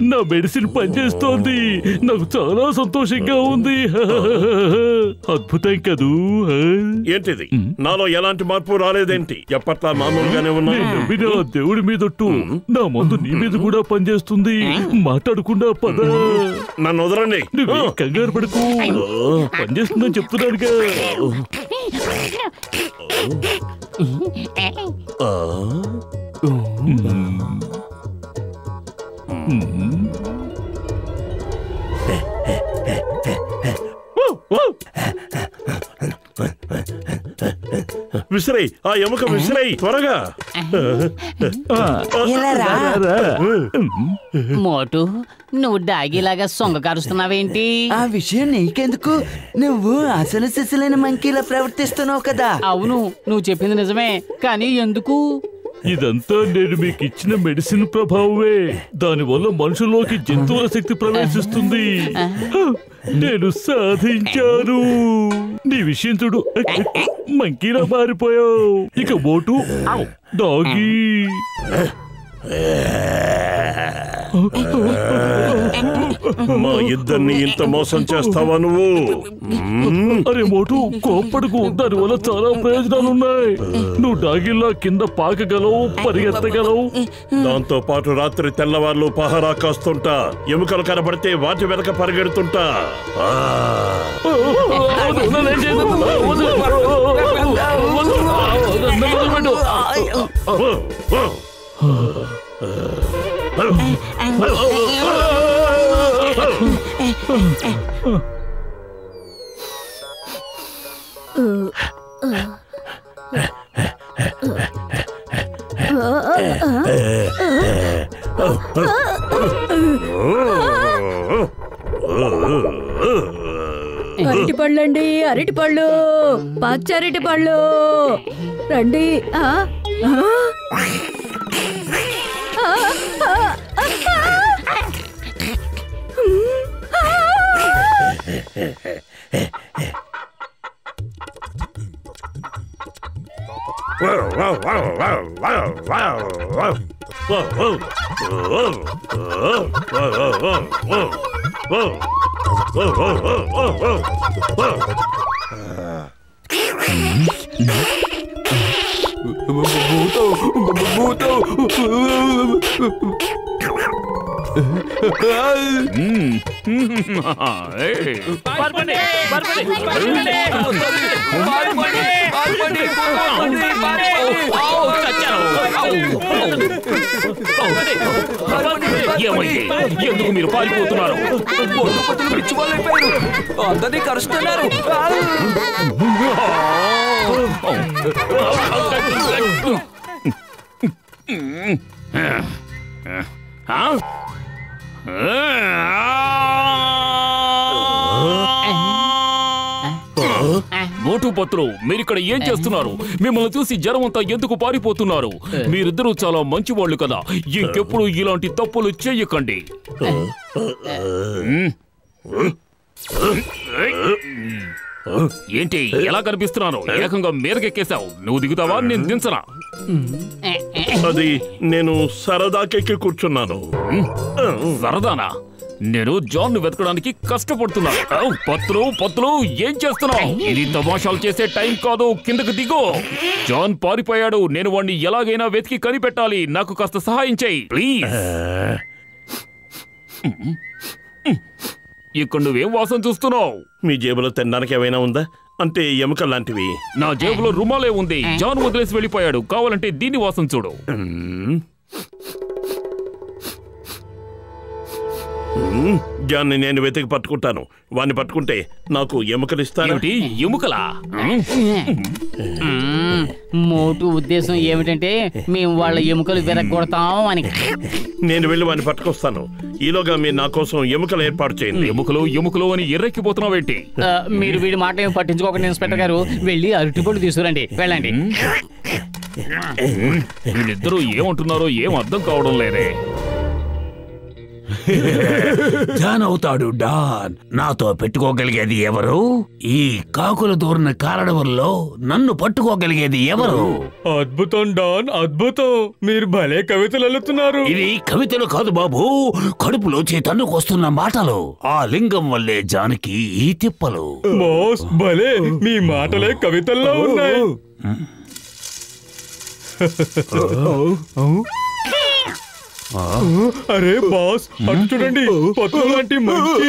నా మెడిసిన్ పనిచేస్తోంది. నాకు చాలా సంతోషంగా ఉంది. అద్భుతం కదూ. ఏంటిది? నాలో ఎలాంటి మార్పు రాలేదేంటి? ఎప్పట్లా మామూలుగానే ఉన్నా. దేవుడి మీదొట్టు. నా మందు నీ మీద కూడా పనిచేస్తుంది. మాట్లాడకుండా పద. నన్ను వదలండి. కంగారు పడుకు. పనిచేస్తుందని చెప్తున్నాడుగా. విసిరై, ఆ ఎముక విసిరై త్వరగా. మోటు, నువ్వు డాగిలాగా సొంగ కారుస్తున్నావేంటి? ఆ విషయం నీకెందుకు? నువ్వు అసలు సిసలైన మంకీలా ప్రవర్తిస్తున్నావు కదా. అవును, నువ్వు చెప్పింది నిజమే. కానీ ఎందుకు? ఇదంతా నేను మీకు ఇచ్చిన మెడిసిన్ ప్రభావమే. దానివల్ల మనుషుల్లోకి జంతువుల శక్తి ప్రవేశిస్తుంది. నేను సాధించాను. నీ విషయం చూడు, మంకీలా మారిపోయావు. ఇక మోటు డాగీ. మా ఇద్దరిని ఇంత మోసం చేస్తావా నువ్వు? అరే మోటు, కోప్పడుకు. దానివల్ల చాలా ప్రయోజనాలున్నాయి. నువ్వు డాగిల్లా కింద పాకగలవు, పరిగెత్తగలవు. దాంతో పాటు రాత్రి తెల్లవార్లు పహరా కాస్తుంటా. ఎముకలు కనబడితే వాటి వెనక పరిగెడుతుంటా. అరటి పళ్ళండి, అరటి పళ్ళు, పచ్చరటి పళ్ళు రండి. ఎందుకు మీరు పారిపోతున్నారు? అందరినీ కరుస్తున్నారు. మోటు పత్రు, మీరిక్కడ ఏం చేస్తున్నారు? మిమ్మల్ని చూసి జనం అంతా ఎందుకు పారిపోతున్నారు? మీరిద్దరూ చాలా మంచివాళ్ళు కదా, ఇంకెప్పుడు ఇలాంటి తప్పులు చెయ్యకండి. ఏంటి ఎలా కనిపిస్తున్నాను? ఏకంగా మీదకెక్కేశావు. నువ్వు దిగుతావా? నేను దించనా? అది నేను సరదాకెక్కి కూర్చున్నాను. సరదానా? నేను జాన్ ను వెతకడానికి కష్టపడుతున్నాను. పత్రు ఏం చేస్తున్నావు? ఇది తమాషాలు చేసే టైం కాదు. కిందకు దిగో. జాన్ పారిపోయాడు. నేను వాడిని ఎలాగైనా వెతికి కనిపెట్టాలి. నాకు కాస్త సహాయం చేయి ప్లీజ్. ఇక్కడ నువ్వేం వాసన చూస్తున్నావు? మీ జేబులో తినడానికి ఏమైనా ఉందా? అంటే ఎముక లాంటివి. నా జేబులో రుమాలే ఉంది. జాన్ వదిలేసి వెళ్ళిపోయాడు. కావాలంటే దీన్ని వాసన చూడు. జాన్ని నేను వెతికి పట్టుకుంటాను. వాడిని పట్టుకుంటే నాకు ఎముకలిస్తాను. ఎముకలా? మోటు ఉద్దేశం ఏమిటంటే మేము వాళ్ళ ఎముకలు విరగొడతాం అని. నేను వెళ్ళి వాడిని పట్టుకొస్తాను. ఈలోగా మీరు నా కోసం ఎముకలు ఏర్పాటు చేయండి. ఎముకలు అని ఎర్రెక్కిపోతున్నావేంటి? మీరు వీడి మాట ఏమి పట్టించుకోకండి ఇన్స్పెక్టర్ గారు. వెళ్ళి అరటిపళ్ళు తీసుకురండి. వెళ్ళండి. వీళ్ళిద్దరూ ఏమంటున్నారో ఏం అర్థం కావడం లేదే. జాన్ అవుతాడు డాన్. నాతో పెట్టుకోగలిగేది ఎవరు? ఈ కాకుల దూరిన కారడవల్లో నన్ను పట్టుకోగలిగేది ఎవరు? అద్భుతం డాన్, అద్భుతం. మీరు భలే కవితలు అల్లుతున్నారు. ఇది కవితలు కాదు బాబు, కడుపులో చేతన్నుకొస్తున్న మాటలు. ఆ లింగం వల్లే జానికి ఈ తిప్పలు. బాస్ భలే, మీ మాటలే కవితల్లో ఉన్నాయి. అరే బాస్, అటు చూడండి, పత్రు లాంటి మంచి.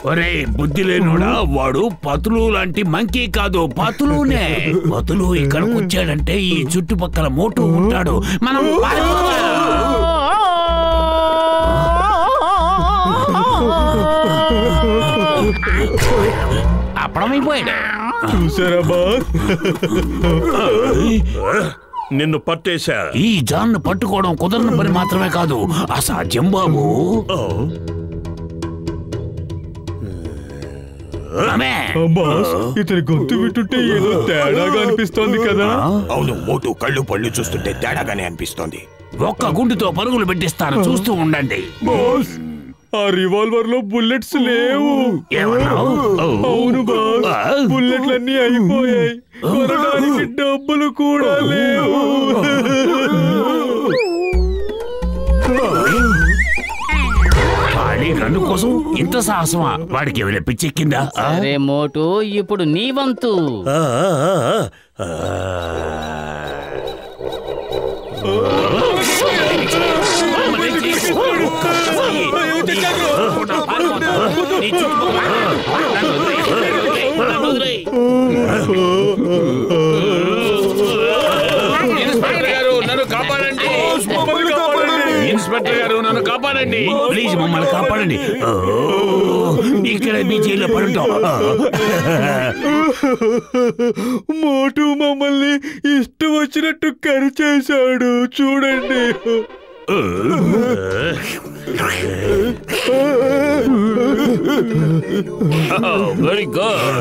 ఒరే బుద్ధి లేనోడా, వాడు పతులు లాంటి మంకీ కాదు, పతులునే. పతులు ఇక్కడికి వచ్చాడంటే ఈ చుట్టుపక్కల మోటు ఉంటాడు. మనం అప్పుడమైపోయాడు. చూసారా బాస్, నిన్ను పట్టేశా. ఈ జాన్ను పట్టుకోవడం కుదరని పని మాత్రమే కాదు, అసాధ్యం బాబు. ఇతని గొంతు వింటుంటే ఏదో తేడాగా అనిపిస్తోంది కదా? అవును, మోటు కళ్ళు పళ్ళు చూస్తుంటే తేడాగానే అనిపిస్తోంది. ఒక్క గుండెతో పరుగులు పెట్టిస్తాను, చూస్తూ ఉండండి. బాస్, ఆ రివాల్వర్ లో బుల్లెట్స్ లేవు. అవును బాస్, బుల్లెట్లన్నీ అయిపోయాయి. కొనడానికి డబ్బులు కూడా లేవు. గన్ను కోసం ఇంత సాహసమా? వాడికి ఏమైనా పిచ్చెక్కిందా? అరే మోటు, ఇప్పుడు నీ వంతు. ఇన్స్పెక్టర్ గారు, నన్ను కాపాడండి ప్లీజ్, మమ్మల్ని కాపాడండి. ఇక్కడ మీ జైల్లో పడుతాం. మోటు మమ్మల్ని ఇష్టం వచ్చినట్టు కరిచేశాడు చూడండి. Very good.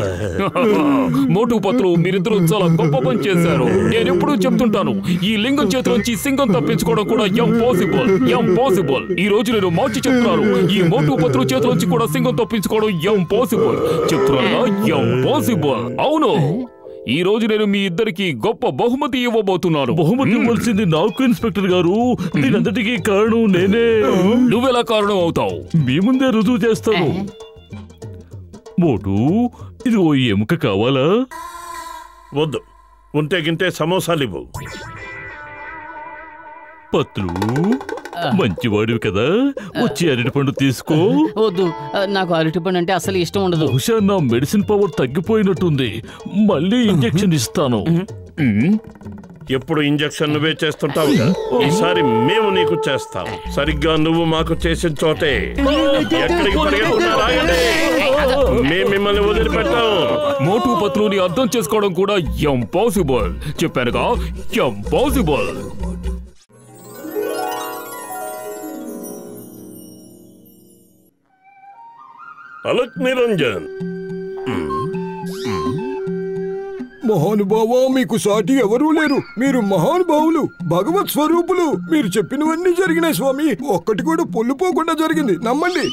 మోటు పత్రు, మీరిద్దరూ చాలా గొప్ప పని చేశారు. నేను ఎప్పుడూ చెప్తుంటాను, ఈ లింగం చేతిలోంచి సింగం తప్పించుకోవడం కూడా ఇంపాసిబుల్. ఈ రోజు నేను మార్చి చెప్తున్నాను, ఈ మోటు పత్రు చేతిలోంచి కూడా సింగం తప్పించుకోవడం ఇంపాసిబుల్. చెప్తున్నాను, ఇంపాసిబుల్. అవును, ఈ రోజు నేను మీ ఇద్దరికి గొప్ప బహుమతి ఇవ్వబోతున్నాను. బహుమతి ఇవ్వాల్సింది నాకు ఇన్స్పెక్టర్ గారు. దీనంతటికీ కారణం నేనే. నువ్వెలా కారణం అవుతావు? మీ ముందే రుజువు చేస్తాను. మోటు, ఇది ఓ ఎముక కావాలా? వద్దు, ఉంటే గింటే సమోసాలు ఇవ్వు. పత్రు, మంచివాడివి కదా, వచ్చి అరటిపండు తీసుకో. వద్దు, నాకు అరటిపండు అంటే అసలు ఇష్టం ఉండదు. బహుశా నా మెడిసిన్ పవర్ తగ్గిపోయినట్టుంది. మళ్ళీ ఇంజెక్షన్ ఇస్తాను. ఎప్పుడు ఇంజెక్షన్ నువ్వే చేస్తుంటావుగా, ఈసారి మేము నీకు చేస్తాం. సరిగ్గా నువ్వు మాకు చేసిన చోటే. ఎక్కడికి పరిగెత్తుతున్నారాగండి, మేము మిమ్మల్ని వదిలిపెట్టాం. మోటు పత్రుని అర్థం చేసుకోవడం కూడా ఇంపాసిబుల్. చెప్పానుగా, ఇంపాసిబుల్. అలక్ నిరంజన్, మహానుభావా, మీకు సాటి ఎవరూ లేరు. మీరు మహానుభావులు, భగవత్ స్వరూపులు. మీరు చెప్పినవన్నీ జరిగినాయి స్వామి. ఒక్కటి కూడా పొల్లుపోకుండా జరిగింది, నమ్మండి.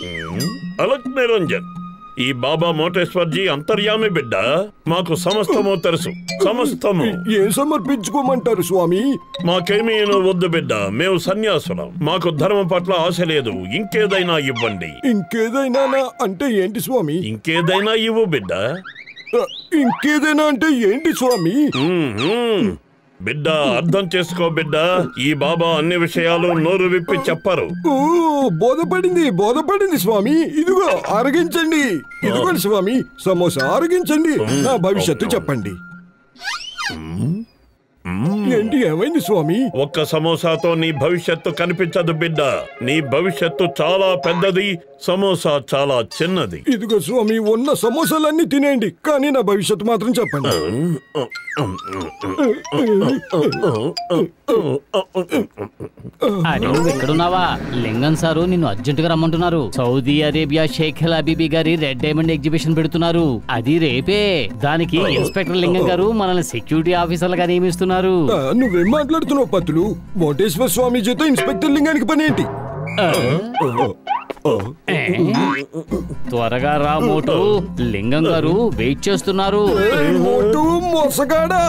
అలక్ నిరంజన్, ఈ బాబా మోటేశ్వర్జీ అంతర్యామి బిడ్డ. మాకు సమస్తము తెలుసు, సమస్తము. ఏం సమర్పించుకోమంటారు స్వామి? మాకేమీ వద్దు బిడ్డ, మేము సన్యాసులం. మాకు ధర్మం పట్ల ఆశ లేదు. ఇంకేదైనా ఇవ్వండి. ఇంకేదైనా అంటే ఏంటి స్వామి? ఇంకేదైనా ఇవ్వు బిడ్డ. ఇంకేదైనా అంటే ఏంటి స్వామి? బిడ్డ, అర్థం చేసుకో బిడ్డ. ఈ బాబా అన్ని విషయాలు నోరు విప్పి చెప్పరు. బోధపడింది స్వామి. ఇదిగో ఆరగించండి. ఇదిగోండి స్వామి, సమోసా ఆరగించండి. నా భవిష్యత్తు చెప్పండి. ఏంటి, ఏమైంది స్వామి? ఒక్క సమోసాతో నీ భవిష్యత్తు కనిపించదు బిడ్డ. నీ భవిష్యత్తు చాలా పెద్దది, సమోసా చాలా చిన్నది. ఇదిగో స్వామి, ఉన్న సమోసాలన్నీ తినేయండి, కానీ నా భవిష్యత్తు మాత్రం చెప్పండి. అరే, నువ్వు ఎక్కడున్నావా? లింగం సారు నిన్ను అర్జెంటుగా రమ్మంటున్నారు. సౌదీ అరేబియా షేక్ హబీబీ గారి రెడ్ డైమండ్ ఎగ్జిబిషన్ పెడుతున్నారు. అది రేపే. దానికి ఇన్స్పెక్టర్ లింగం గారు మనల్ని సెక్యూరిటీ ఆఫీసర్లుగా నియమిస్తున్నారు. నువ్వేం మాట్లాడుతున్నావు పత్తులు? మోటేశ్వర స్వామీజీతో ఇన్స్పెక్టర్ లింగానికి పని ఏంటి? త్వరగా రా మోటు, లింగం గారు వెయిట్ చేస్తున్నారు. మోటు మోసగాడా!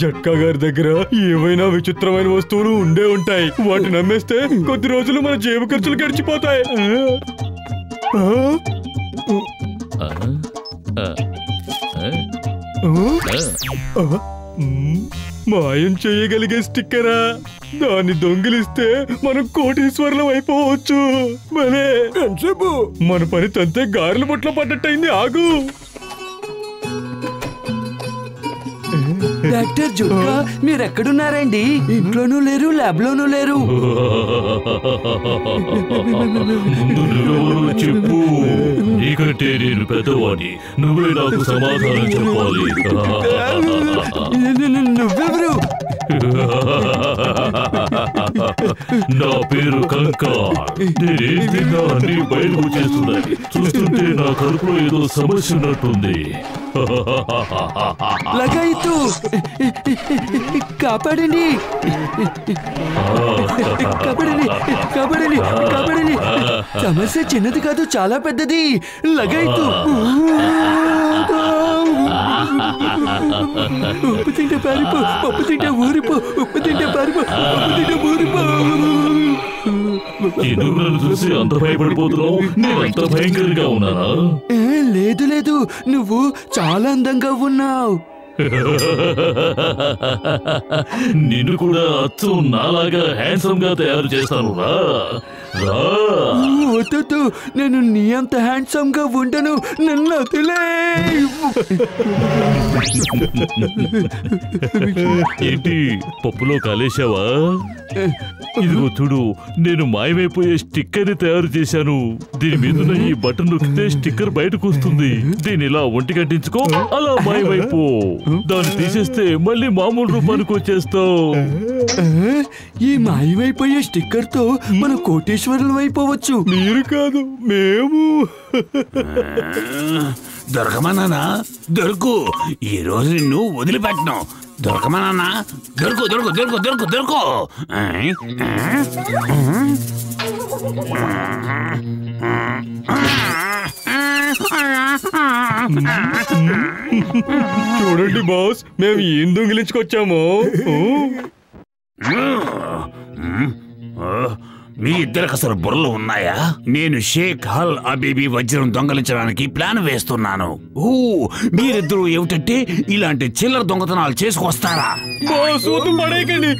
జట్కా గారి దగ్గర ఏవైనా విచిత్రమైన వస్తువులు ఉండే ఉంటాయి. వాటిని నమ్మేస్తే కొద్ది రోజులు మన జేబు ఖర్చులు గడిచిపోతాయి. మాయం చేయగలిగే స్టిక్కరా? దాన్ని దొంగిలిస్తే మనం కోటీశ్వరులం అయిపోవచ్చు. మరే మన పని తంతే గారెల బొట్లో పడ్డట్టయింది. ఆగు. డాక్టర్ జుట్కా, మీరెక్కడున్నారండి? ఇంట్లోనూ లేరు, ల్యాబ్ లోనూ లేరు. చెప్పు, నీకంటే నేను పెద్దవాడి, నువ్వే నాకు సమాధానం చెప్పాలి. నువ్వెవరు? నా పేరు కంకార్. నేనేం తిన్నా అన్ని బయటకు చేస్తున్నాయి. చూస్తుంటే నా కడుపులో ఏదో సమస్య ఉన్నట్టుంది. లగాయితూ, కాపాడండి, కాపాడండి, కాపాడండి, కాపాడండి. సమస్య చిన్నది కాదు, చాలా పెద్దది. లగాయితూ. ఉప్పు తింటే పారిపో, ఉప్పు తింటే ఊరిపో, ఉప్పు తింటే పారిపో, ఉప్పు తింటే ఊరిపో. చూసి అంత భయపడిపోతున్నావు? నేను అంత భయంకరంగా ఉన్నానా? లేదు లేదు, నువ్వు చాలా అందంగా ఉన్నావు. నిన్ను కూడా అచ్చు నాలాగా హ్యాండ్సమ్ గా తయారు చేస్తాను రా. వద్దు, నేను నీ అంత హ్యాండ్సమ్ గా ఉండను, నన్ను వదిలే. ఏంటి పప్పులో కాలేశావా? ఇదిగో చూడు, నేను మాయమైపోయే స్టిక్కర్ ని తయారు చేశాను. దీని మీద ఈ బటన్ నొక్కితే స్టిక్కర్ బయటకు వస్తుంది. దీని ఇలా ఒంటి కట్టించుకో, అలా మాయమైపో. దాన్ని తీసేస్తే మళ్ళీ మామూలు రూపానికి వచ్చేస్తావు. ఈ మాయమైపోయే స్టిక్కర్ తో మన కోటేశ్వరులు అయిపోవచ్చు. మీరు కాదు, మేము. దొరకమన్నా దొరుకు. ఈ రోజు నిన్ను వదిలిపెట్టను. దొరకమన్నా దొరుకు దొరుకు దొరుకు దొరుకు దొరుకు. చూడండి బాస్, మేము ఏం దొంగిలించుకొచ్చామో. మీ ఇద్దరికి అసలు బుర్రలు ఉన్నాయా? నేను షేక్ హల్ అబీబీ వజ్రం దొంగలించడానికి ప్లాన్ వేస్తున్నాను. మీరిద్దరూ ఏమిటంటే ఇలాంటి చిల్లర దొంగతనాలు చేసుకొస్తారా? పడేకండి.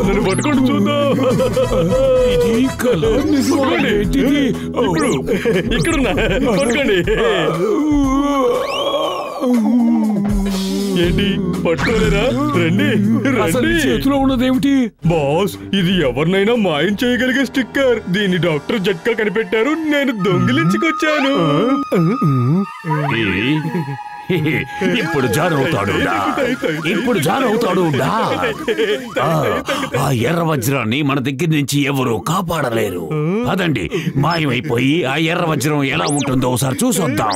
నన్ను పట్టుకోండి చూద్దాం. ఇది ఇక్కడున్నా పట్టుకోండి. ఏంటి పట్టుకోలేరా? రండి రండి. చేతిలో ఉన్నదేమిటి బాస్? ఇది ఎవరినైనా మాయం చేయగలిగే స్టిక్కర్. దీన్ని డాక్టర్ జట్కా కనిపెట్టారు, నేను దొంగిలించుకొచ్చాను. ఇప్పుడు జాన్ అవుతాడు, ఇప్పుడు జాన్ అవుతాడు. ఆ ఎర్ర వజ్రాన్ని మన దగ్గర నుంచి ఎవరు కాపాడలేరు. అదండి, మాయమైపోయి ఆ ఎర్ర వజ్రం ఎలా ఉంటుందో ఒకసారి చూసొద్దాం.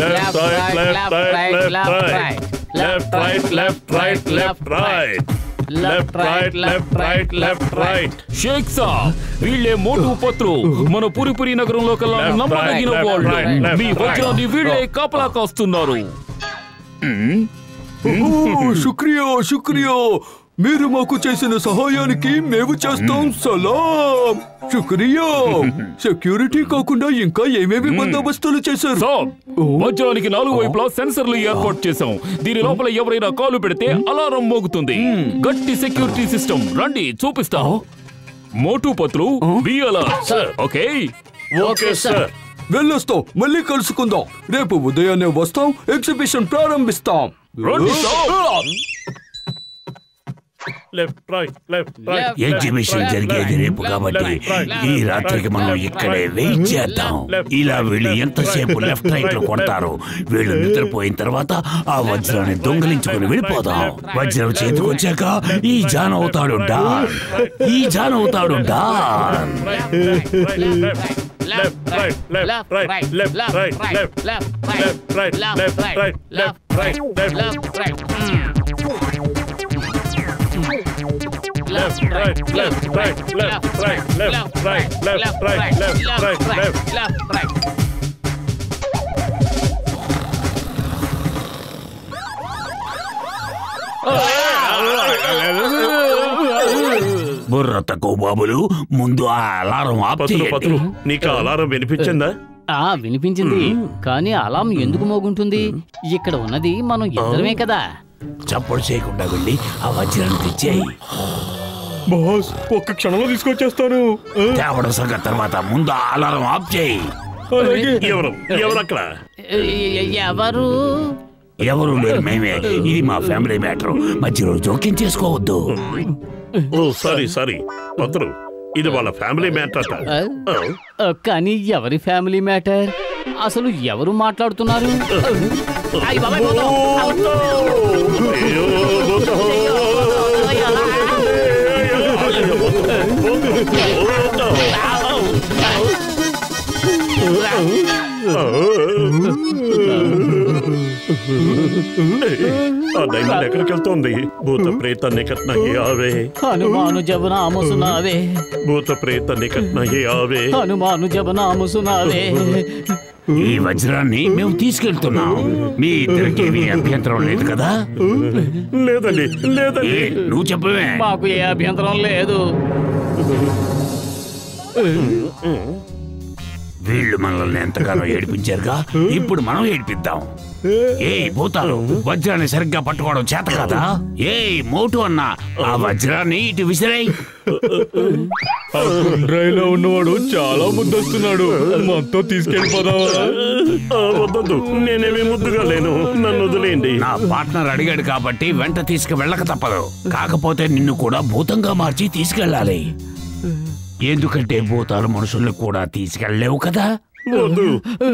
Left, right, left, right, left, right. Left, right, left, right, left, right. Left, right, left, right, left, right. Sheikh సాబ్, వీళ్ళే మోటు పత్రు. మన పురిపురి నగరంలో కల్లా నమ్మదగిన వాళ్ళు. మీ వజ్రాన్ని వీళ్ళే కాపలా కాస్తున్నారు. శుక్రియా శుక్రియా, మీరు మాకు చేసిన సహాయానికి మేము చేస్తాం సలాం. శుక్రియా. సెక్యూరిటీ కాకుండా ఇంకా ఏమేమి బందోబస్తులు చేశారు? వజ్రానికి 4 వైపులా సెన్సర్లు ఏర్పాటు చేశాం. దీని లోపల ఎవరైనా కాలు పెడితే అలారం మోగుతుంది. గట్టి సెక్యూరిటీ సిస్టమ్. రండి చూపిస్తాం. Motu Patlu, be alert. Okay okay sir. వెళ్ళొస్తాం, మళ్ళీ కలుసుకుందాం. రేపు ఉదయాన్నే వస్తాం, ఎగ్జిబిషన్ ప్రారంభిస్తాం. ఎగ్జిబిషన్ జరిగేది రేపు కాబట్టి ఈ రాత్రికి మనం ఇక్కడే వెయిట్ చేద్దాం. ఇలా వీళ్ళు ఎంతసేపు లెఫ్ట్ రైట్ లో కొడతారు. వీళ్ళు నిద్రపోయిన తర్వాత ఆ వజ్రాన్ని దొంగలించుకుని వెళ్ళిపోదాం. వజ్రం చేతికి వచ్చాక ఈ జాన్ అవుతాడు డాన్. ఈ జాన్ అవుతాడు don. Left, right, left, right, left, right, left, left, right, left, right, left, right, left, right. Left, right, left, right, left, right, left, right, left, right, left, right, left, right. బుర్ర తక్కువ బాబులు, ముందు ఆ alarm off చేయండి. నీకు alarm వినిపించిందా? వినిపించింది, కానీ అలారం ఎందుకు మోగుంటుంది? ఇక్కడ ఉన్నది మనం ఇద్దరమే కదా. చప్పుడు చేయకుండా వెళ్ళి ఆ వజ్రాన్ని తెచ్చేయి. బాస్, ఒక్క క్షణంలో తీసుకొచ్చేస్తాను. తేవడం సంగతి తర్వాత ముందు ఆ అలారం ఆఫ్ చేయి. ఎవరు అక్కడ? ఎవరు? ఎవరు లేరు, మేమే. ఇది మా ఫ్యామిలీ మ్యాటర్, మధ్యలో జోక్యం చేసుకోవద్దు. ఓ సారీ సారీ పత్రు, ఇది వాళ్ళ ఫ్యామిలీ మ్యాటర్. కానీ ఎవరి ఫ్యామిలీ మ్యాటర్? అసలు ఎవరు మాట్లాడుతున్నారు? డైమండ్ ఎక్కడికి వెళ్తోంది? భూత ప్రేత నికట్ నహీ ఆవే, హనుమాను జబ నామ సునావే, భూత ప్రేత నికట్ నహీ ఆవే, హనుమాను జబ నామ సునావే. ఈ వజ్రాన్ని మేము తీసుకెళ్తున్నాం. మీ ఇద్దరికి అభ్యంతరం లేదు కదా? లేదండి, లేదండి. నువ్వు చెప్పవే. మాకు ఏ అభ్యంతరం లేదు. వీళ్ళు మనల్ని ఎంతగానో ఏడిపించారుగా, ఇప్పుడు మనం ఏడిపిద్దాం. భూతాలు, వజ్రాన్ని సరిగ్గా పట్టుకోవడం చేత కదా? మోటు అన్న, ఆ వజ్రాన్ని ఇటు విసిరాయి. డ్రైలో ఉన్నవాడు చాలా ముద్దొస్తున్నాడు, మొత్తం తీసుకెళ్ళిపోదావా? వద్దు, నేనేమి ముద్దుగా లేను, నన్ను వదిలేయండి. నా పార్ట్నర్ అడిగాడు కాబట్టి వెంట తీసుకువెళ్ళక తప్పదు. కాకపోతే నిన్ను కూడా భూతంగా మార్చి తీసుకెళ్ళాలి. ఎందుకంటే భూతాలు మనుషుల్ని కూడా తీసుకెళ్ళలేవు కదా. వద్దు,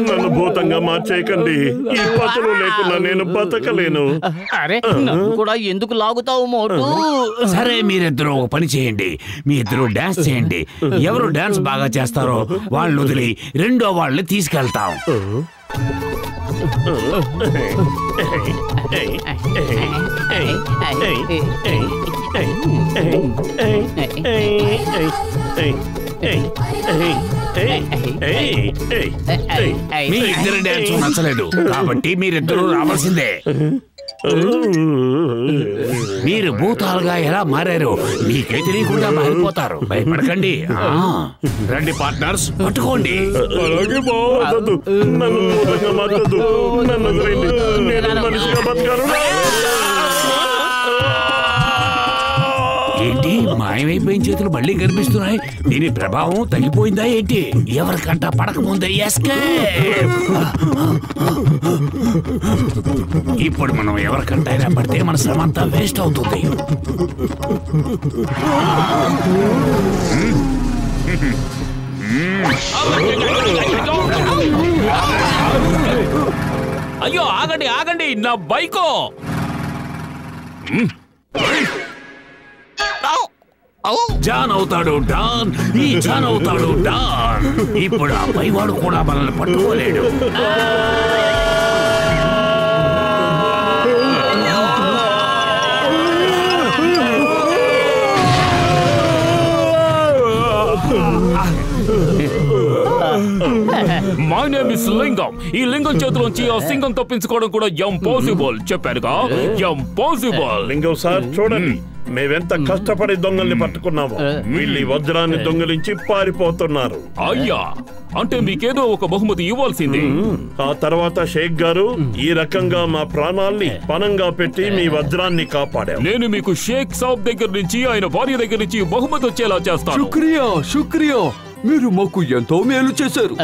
నన్ను భూతంగా మార్చేయకండి. ఈ పతులు లేకుండా నేను బతకలేను. అరే నన్ను కూడా ఎందుకు లాగుతావు మోటు? సరే, మీరిద్దరూ ఒక పని చేయండి. మీ ఇద్దరు డాన్స్ చేయండి. ఎవరు డాన్స్ బాగా చేస్తారో వాళ్ళని వదిలి రెండో వాళ్ళని తీసుకెళ్తాం. మీ ఇద్దరు డాన్స్ నచ్చలేదు కాబట్టి మీరిద్దరూ రావాల్సిందే. మీరు భూతాలుగా ఎలా మారారు మీకే తెలియకుండా మారిపోతారు. భయపడకండి. రండి పార్ట్నర్స్, పట్టుకోండి. అలాగే బాగుండదు, నన్ను భూతంగా మార్చొద్దు, నన్ను వదిలేయండి. నేను మనిషిగా బతకాను. ఏంటి మాయమైపోయిన చేతులు మళ్ళీ కనిపిస్తున్నాయి? దీని ప్రభావం తగ్గిపోయిందా ఏంటి? ఎవరికంటా పడకముందే ఎస్కేప్. ఇప్పుడు మనం ఎవరికంటైనా పడితే మన శ్రమంతా వేస్ట్ అవుతుంది. అయ్యో ఆగండి ఆగండి, నా బైకో. జాన్ అవుతాడు డాన్, ఈ జాన్ అవుతాడు డాన్. ఇప్పుడు ఆ పైవాడు కూడా మనల్ని పట్టుకోలేడు. మై నేమ్ ఇస్ లింగం. ఈ లింగం చేతిలోంచి ఆ సింగం తప్పించుకోవడం కూడా ఇంపాసిబుల్. చెప్పారుగా, ఇంపాసిబుల్. లింగం సార్ చూడండి, మేవెంత కష్టపడి దొంగల్ని పట్టుకున్నాము. వీళ్ళు వజ్రాన్ని దొంగలించి పారిపోతున్నారు. అయ్యా, అంటే మీకేదో ఒక బహుమతి ఇవ్వాల్సింది. ఆ తర్వాత షేక్ గారు ఈ రకంగా మా ప్రాణాల్ని పణంగా పెట్టి మీ వజ్రాన్ని కాపాడారు. నేను మీకు షేక్ సాబ్ దగ్గర నుంచి ఆయన భార్య దగ్గర నుంచి బహుమతి వచ్చేలా చేస్తాను. శుక్రియా, శుక్రియా. మీరు మాకు ఎంతో మేలు చేశారు.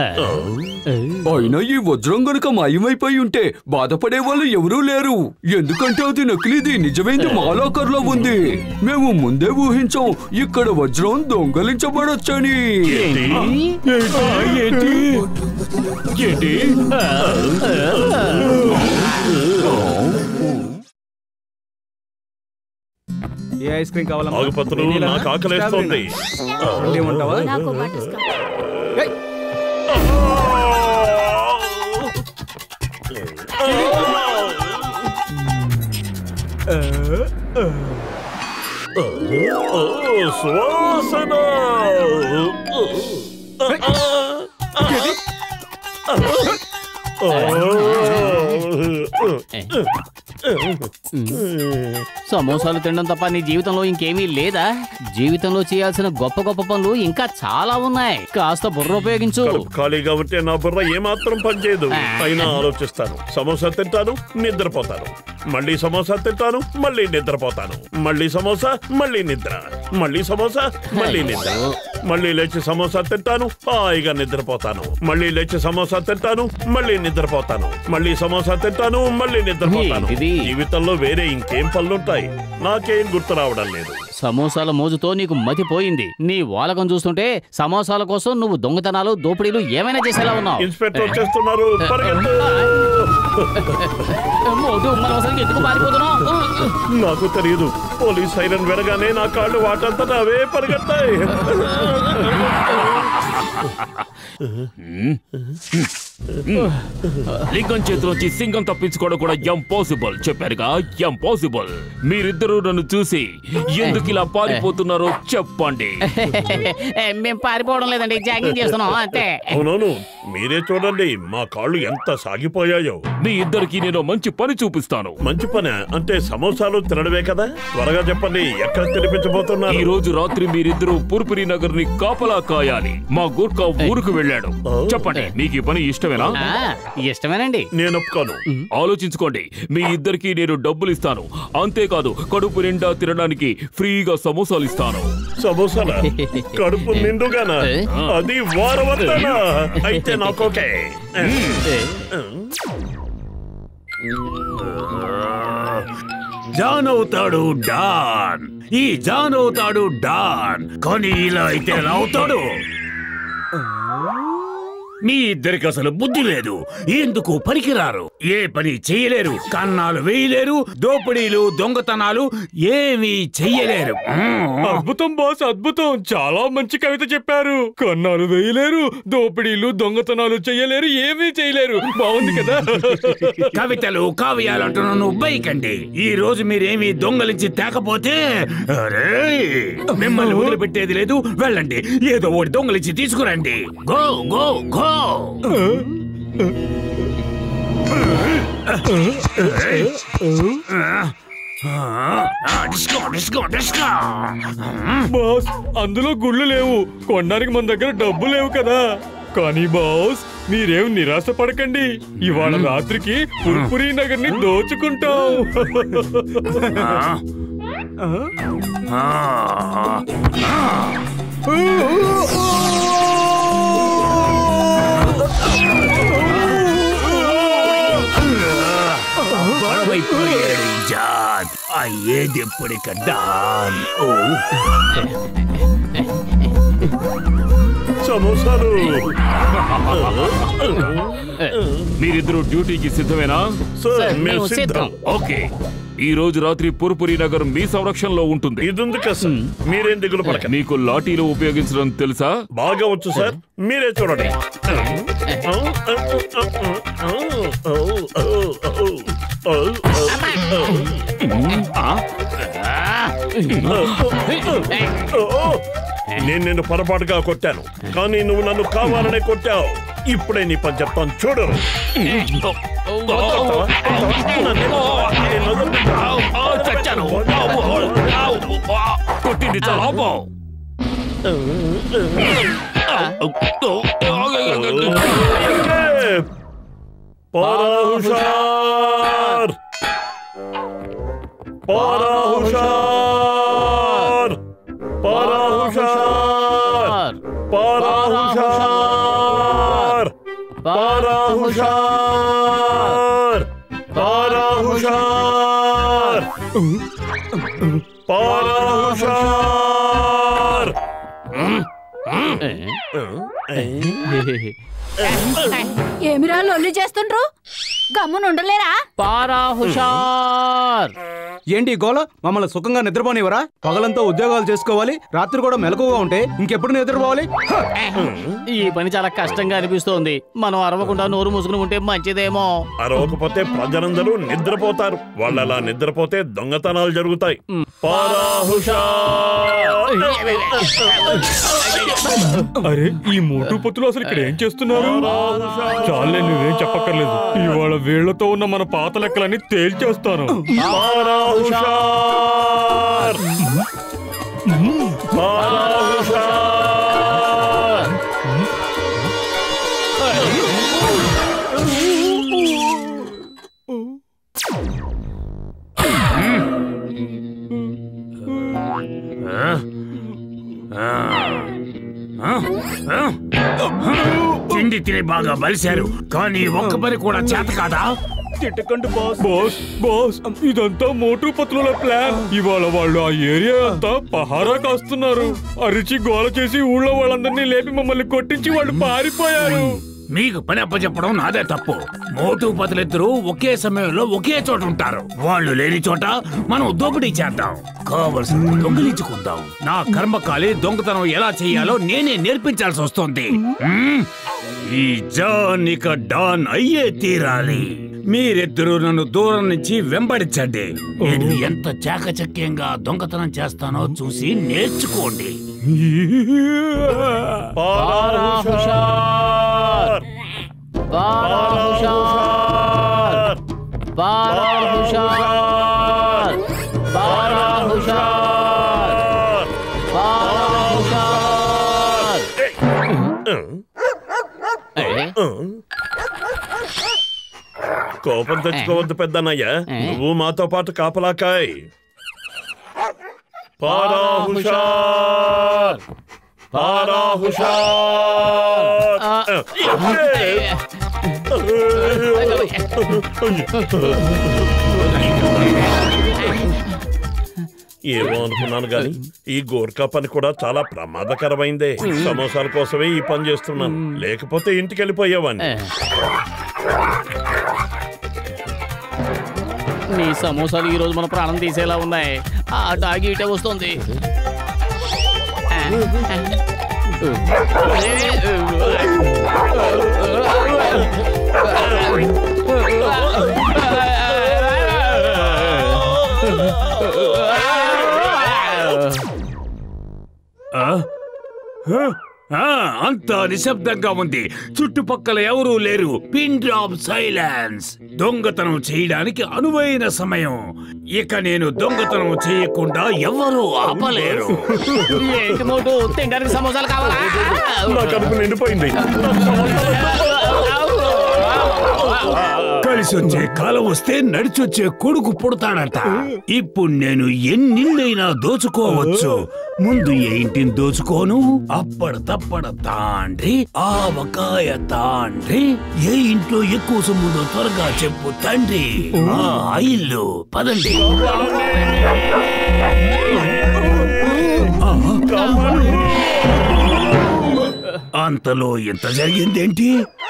అయినా ఈ వజ్రం గనుక మాయమైపోయి ఉంటే బాధపడే వాళ్ళు ఎవరూ లేరు. ఎందుకంటే అది నకిలీది, నిజమైంది మా లాకర్లో ఉంది. మేము ముందే ఊహించాం ఇక్కడ వజ్రం దొంగలించబడొచ్చని. ఏ ఐస్ క్రీమ్ కావాలా? ఆగుపత్రులు, నాకు ఆకలేస్తోంది. సువాసన. సమోసాలు తినడం తప్ప నీ జీవితంలో ఇంకేమీ లేదా? జీవితంలో చేయాల్సిన గొప్ప గొప్ప పనులు ఇంకా చాలా ఉన్నాయి. కాస్త బుర్ర ఉపయోగించు. ఖాళీగా ఉంటే నా బుర్ర ఏమాత్రం పనిచేయదు. అయినా ఆలోచిస్తాను. సమోసా తింటాను, నిద్రపోతాను. మళ్ళీ సమోసా తింటాను, మళ్ళీ నిద్రపోతాను. మళ్ళీ సమోసా, మళ్ళీ నిద్ర. మళ్ళీ సమోసా, మళ్ళీ నిద్ర. మళ్ళీ లేచి సమోసా తింటాను, హాయిగా నిద్రపోతాను. మళ్ళీ లేచి సమోసా తింటాను, మళ్ళీ నిద్రపోతాను. మళ్ళీ సమోసా తింటాను, మళ్ళీ నిద్రపోతాను. జీవితంలో వేరే ఇంకేం పనులుంటాయి? నాకేం గుర్తు రావడం లేదు. సమోసాల మోజుతో నీకు మతిపోయింది. నీ వాలకం చూస్తుంటే సమోసాల కోసం నువ్వు దొంగతనాలు, దోపిడీలు ఏమైనా చేసేలా ఉన్నావు. ఇన్స్పెక్టర్ వచ్చేస్తున్నారు, పరిగెత్తు. ఎందుకు పారిపోతున్నావు? నాకు తెలియదు. పోలీస్ సైరన్ వినగానే నా కాళ్ళు వాటంతా అవే పరిగెత్తాయి. లింగం చేతిలోంచి సింగం తప్పించుకోవడం కూడా ఇంపాసిబుల్. చెప్పారుగా, ఇంపాసిబుల్. మీరిద్దరూ నన్ను చూసి ఎందుకు ఇలా పారిపోతున్నారో చెప్పండి. మేము పారిపోవడం లేదండి, జాగింగ్ చేస్తున్నాం అంతే. అవునవును, మీరే చూడండి మా కాళ్ళు ఎంత సాగిపోయాయో. మీ ఇద్దరికి నేను మంచి పని చూపిస్తాను. మంచి పని అంటే సమోసాలు తినడమే కదా? త్వరగా చెప్పండి, ఎక్కడ తినిపించబోతున్నారు? ఈ రోజు రాత్రి మీరిద్దరూ పుర్పురి నగర్ ని కాపలా కాయాలి. మా గూర్ఖా ఊరుకు వెళ్ళాడు. చెప్పండి, మీకు ఈ పని ఇష్టమేనా? ఇష్టమేనండి. నేను ఒప్పుకోను. ఆలోచించుకోండి. మీ ఇద్దరికి నేను డబ్బులు ఇస్తాను. అంతేకాదు, కడుపు నిండా తినడానికి ఫ్రీగా సమోసాలు ఇస్తాను. సమోసాలా? కడుపు నిండుగానా? అది వారవద్దనా? అయితే నాకోకే. జాన్ అవుతాడు డాన్. ఈ జాన్ అవుతాడు డాన్. కానీ ఇలా అయితే ఎలా అవుతాడు? మీ ఇద్దరికి అసలు బుద్ధి లేదు. ఎందుకు పనికిరారు, ఏ పని చెయ్యలేరు, కన్నాలు వేయలేరు, దోపిడీలు దొంగతనాలు ఏమీ చెయ్యలేరు. అద్భుతం బాస్, అద్భుతం. చాలా మంచి కవిత చెప్పారు. కన్నాలు వేయలేరు, దోపిడీలు దొంగతనాలు చెయ్యలేరు, ఏమీ చేయలేరు. బాగుంది కదా? కవితలు కావ్యాలంటున్నా నువ్వు బైకండి. ఈ రోజు మీరేమీ దొంగలించి తేకపోతే మిమ్మల్ని వదిలిపెట్టేది లేదు. వెళ్ళండి, ఏదో ఒకటి దొంగలించి తీసుకురండి. Go go go. బాస్, అందులో గుళ్ళు లేవు, కొనడానికి మన దగ్గర డబ్బు లేవు కదా. కానీ బాస్, మీరేం నిరాశ పడకండి. ఇవాళ రాత్రికి పుర్పురి నగర్ ని దోచుకుంటాం. అయ్యేది ఎప్పటికడ్డా. సమోసాలు. మీరిద్దరు డ్యూటీకి సిద్ధమేనా? సిద్ధం. ఓకే, ఈ రోజు రాత్రి పుర్పురి నగర్ మీ సంరక్షణలో ఉంటుంది. మీరేం దిగులు పడకండి. మీకు లాఠీలు ఉపయోగించడం తెలుసా? బాగా వచ్చు సార్, మీరే చూడండి. నేను నిన్ను పొరపాటుగా కొట్టాను, కానీ నువ్వు నన్ను కావాలనే కొట్టావు. ఇప్పుడే నీ పని చెప్తాను, చూడు. కొట్టింది చాలా హుషార్, హుషార్, హుషార్, హుషార్, హుషార్, హుషార్, హుషార్. ఏమిరా లొల్లి చేస్తుండ్రు? గమ్మునుండలేరా? పారా హుషార్. ఏంటి గోల? మమ్మల్ని సుఖంగా నిద్రపోనివరా? పగలంతా ఉద్యోగాలు చేసుకోవాలి, రాత్రి కూడా మెలకుగా ఉంటే ఇంకెప్పుడు నిద్రపోవాలి? ఈ పని చాలా కష్టంగా అనిపిస్తోంది. మనం అరవకుండా నోరు మూసుకుని ఉంటే మంచిదేమో. అరవకపోతే ప్రజలందరూ నిద్రపోతారు. వాళ్ళు అలా నిద్రపోతే దొంగతనాలు జరుగుతాయి. అరే, ఈ మోటు పొత్తులు అసలు ఇక్కడ ఏం చేస్తున్నారు? చాలే, నువ్వేం చెప్పక్కర్లేదు. ఇవాళ వీళ్లతో ఉన్న మన పాత లెక్కలన్నీ తేల్చేస్తాను. తిండి తిని బాగా బలిశారు, కానీ ఒక్క పని కూడా చేత కాదా? తిట్టకండి బాస్. బాస్ బాస్, ఇదంతా మోటు పత్రుల ప్లాన్. ఇవాళ వాళ్ళు ఆ ఏరియా అంతా పహారా కాస్తున్నారు. అరిచి గోల చేసి ఊళ్ళో వాళ్ళందరినీ లేపి మమ్మల్ని కొట్టించి వాళ్ళు పారిపోయారు. మీకు పని అప్పచెప్పడం నాదే తప్పు. మోటు పతులిద్దరూ ఒకే సమయంలో ఒకే చోట ఉంటారు. వాళ్ళు లేని చోట మనం దోపిడీ చేద్దాం, కావలసిన దొంగిలించుకుందాం. నా కర్మకాలి దొంగతనం ఎలా చేయాలో నేనే నేర్పించాల్సి వస్తుంది. ఈ జాన్ ఇక డాన్ అయ్యే తీరాలి. మీరిద్దరూ నన్ను దూరం నుంచి వెంబడించండి. నేను ఎంత చాకచక్యంగా దొంగతనం చేస్తానో చూసి నేర్చుకోండి. కోపం తెచ్చుకోవద్దు పెద్దన్నయ్య, నువ్వు మాతో పాటు కాపలాకాయ్. పారా హుషార్, పారా హుషార్. ఏమో అనుకున్నాను గాని ఈ గోర్ఖా పని కూడా చాలా ప్రమాదకరమైందే. సమోసాల కోసమే ఈ పని చేస్తున్నాను, లేకపోతే ఇంటికి వెళ్ళిపోయేవాడిని. నీ సమోసాలు ఈ రోజు మన ప్రాణం తీసేలా ఉన్నాయి. ఆ డాగి ఇటే వస్తుంది. అంతా నిశ్శబ్దంగా ఉంది. చుట్టుపక్కల ఎవరూ లేరు. Pin drop silence. దొంగతనం చేయడానికి అనువైన సమయం. ఇక నేను దొంగతనం చేయకుండా ఎవరూ ఆపలేరు. ఏంటి మోటు, తినడానికి సమోసాలు కావాలా? నా కడుపు నిండిపోయింది. కలిసి వచ్చే కాలం వస్తే నడిచొచ్చే కొడుకు పుడతాడట. ఇప్పుడు నేను ఎన్నిళ్ళైనా దోచుకోవచ్చు. ముందు ఏ ఇంటిని దోచుకోను? అప్పడ తప్పడ తాండ్రి, ఆవకాయ తాండ్రి. ఏ ఇంట్లో ఎక్కువ సొమ్ముందో త్వరగా చెప్పు తండ్రి. ఆ ఇల్లు పదండి. అంతలో ఎంత జరిగిందేంటి?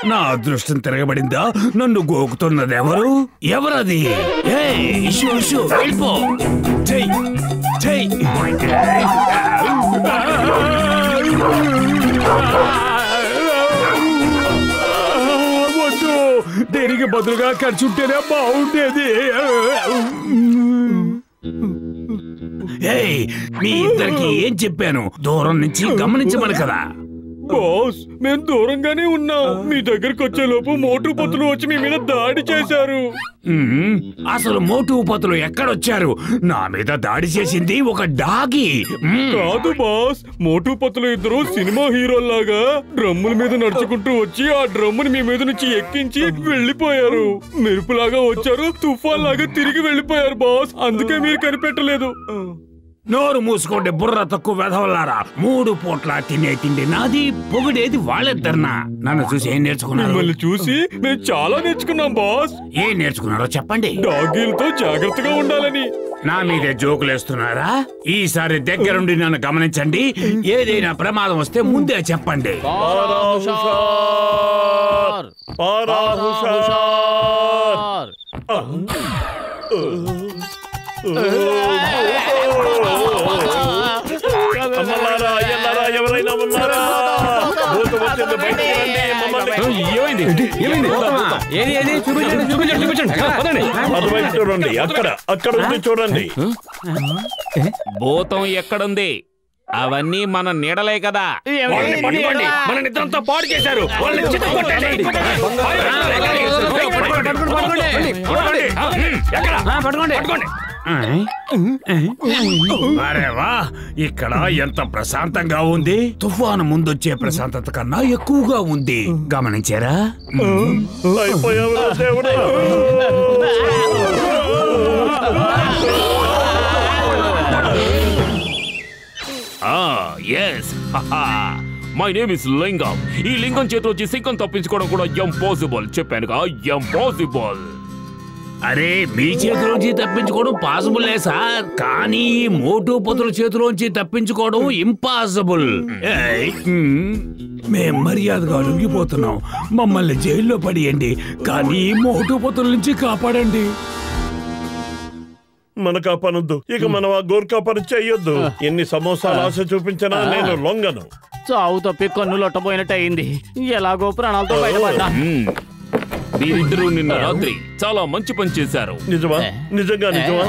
నా అదృష్టం తిరగబడిందా? నన్ను గోకుతున్నది ఎవరు? ఎవరది? వెళ్ళిపో. వద్దు, దేనికి బదులుగా ఖర్చుంటేనే బాగుండేది. మీ ఇద్దరికి ఏం చెప్పాను? దూరం నుంచి గమనించమని కదా. బాస్, మేము దూరంగానే ఉన్నాం. మీ దగ్గరకు వచ్చే లోపు మోటు పతులు వచ్చి మీ మీద దాడి చేశారు. అసలు మోటు పతులు ఎక్కడొచ్చారు? నా మీద దాడి చేసింది ఒక డాగి. కాదు బాస్, మోటు పతులు ఇద్దరు సినిమా హీరోల్లాగా డ్రమ్ముల మీద నడుచుకుంటూ వచ్చి ఆ డ్రమ్ముని మీ మీద నుంచి ఎక్కించి వెళ్ళిపోయారు. మెరుపులాగా వచ్చారు, తుఫాన్ లాగా తిరిగి వెళ్ళిపోయారు బాస్. అందుకే మీరు కనిపెట్టలేదు. నోరు మూసుకోండి బుర్ర తక్కువ వెధవలారా. 3 పూట్ల తినే తిండి నాది, పొగిడేది వాళ్ళిద్దరినా. నన్ను చూసి ఏం నేర్చుకున్నారు? మిమ్మల్ని చూసి మేము చాలా నేర్చుకున్నాం బాస్. ఏం నేర్చుకున్నారో చెప్పండి. డాగీలతో జాగ్రత్తగా ఉండాలని. నా మీదే జోకులేస్తున్నారా? ఈసారి దగ్గరుండి నన్ను గమనించండి. ఏదైనా ప్రమాదం వస్తే ముందే చెప్పండి. ఎవరైనా ఉన్నారా? చూడండి, అక్కడ ఉంది చూడండి. భూతం ఎక్కడుంది? అవన్నీ మన నీడలే కదా. మన నిద్రంతా పాడు చేశారు. అరేవా, ఇక్కడ ఎంత ప్రశాంతంగా ఉంది. తుఫాను ముందొచ్చే ప్రశాంతత కన్నా ఎక్కువగా ఉంది. గమనించారా? ఎస్, మై నేమ్ ఇస్ లింగం. ఈ లింగం చేతిలో వచ్చి సింగం తప్పించుకోవడం కూడా ఇంపాసిబుల్. చెప్పానుగా, ఇంపాసిబుల్. అరే మీ చేతిలోంచి తప్పించుకోవడం పాసిబుల్ సార్, కానీ మోటు పతుల చేతిలోంచి తప్పించుకోవడం ఇంపాసిబుల్. మేం మర్యాదగా లొంగిపోతున్నాం, మమ్మల్ని జైల్లో పడియండి, కానీ మోటు పతుల నుంచి కాపాడండి. మన కాపానొద్దు, ఇక మనం ఆ గోర్ఖా పని చెయ్యొద్దు. ఎన్ని సమోసాలు ఆశ చూపించినా నేను లొంగను. చావు తప్పి కన్ను లొట్టపోయినట్టు అయింది. ఎలాగో ప్రాణాలతో బయటపడ్డా. మీరిద్దరూ నిన్న రాత్రి చాలా మంచి పని చేశారు. నిజమా? నిజంగా నిజమా?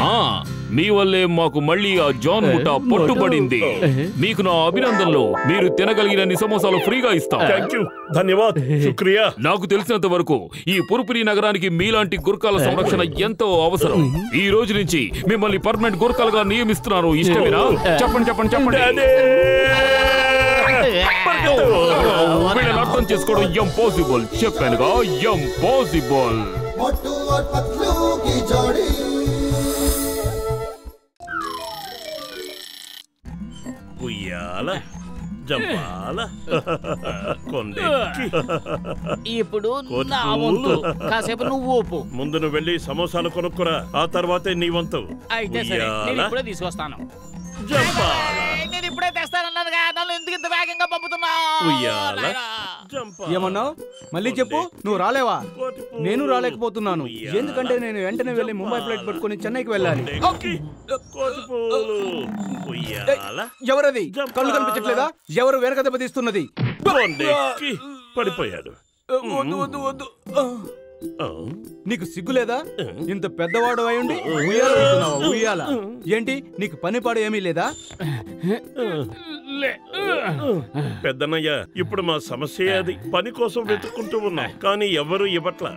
మీ వల్లే మాకు మళ్ళీ ఆ జాన్ ముఠా పట్టుబడింది. మీకు నా అభినందనలు. మీరు తినగలిగినన్ని సమోసాలు ఫ్రీగా ఇస్తాం. ధన్యవాద్, శుక్రియా. నాకు తెలిసినంత వరకు ఈ పురుపురి నగరానికి మీలాంటి గుర్కాల సంరక్షణ ఎంతో అవసరం. ఈ రోజు నుంచి మిమ్మల్ని పర్మనెంట్ గుర్కాలుగా నియమిస్తున్నారు. ఇష్టమేనా? చెప్పండి చెప్పండి చెప్పండి. వీళ్ళని అర్థం చేసుకోవడం ఇంపాసిబుల్. చెప్పానుగా, ఇంపాసిబుల్. ఉయ్యాల జంపాల కొండెక్కి ఇప్పుడు నా వంతు. కాసేపు నువ్వు ఊపు. ముందు నువ్వు వెళ్ళి సమోసాలు కొనుక్కురా, ఆ తర్వాతే నీ వంతు. అయితే సరే, నేను ఇప్పుడే తీసుకొస్తాను. నేను ఇప్పుడే తెస్తానన్నదిగా, నన్ను ఎందుకు ఇంత వేగంగా పంపుతున్నావు? ఏమన్నావు? మళ్ళీ చెప్పు. నువ్వు రాలేవా? నేను రాలేకపోతున్నాను. ఎందుకంటే నేను వెంటనే వెళ్ళి ముంబై ఫ్లైట్ పట్టుకుని చెన్నైకి వెళ్ళాలి. ఎవరది? కళ్ళు కనిపించట్లేదా? ఎవరు వెనక దెబ్బ తీస్తున్నది? పడిపోయాడు. నీకు సిగ్గులేదా? ఇంత పెద్దవాడు అయ్యుండి ఉయ్యాల ఊగుతున్నావా? ఉయ్యాల ఏంటి? నీకు పని పాడు ఏమీ లేదా? పెద్దనయ్య, ఇప్పుడు మా సమస్య అది. పని కోసం వెతుక్కుంటూ ఉన్నా, కానీ ఎవరు ఇవ్వట్లా.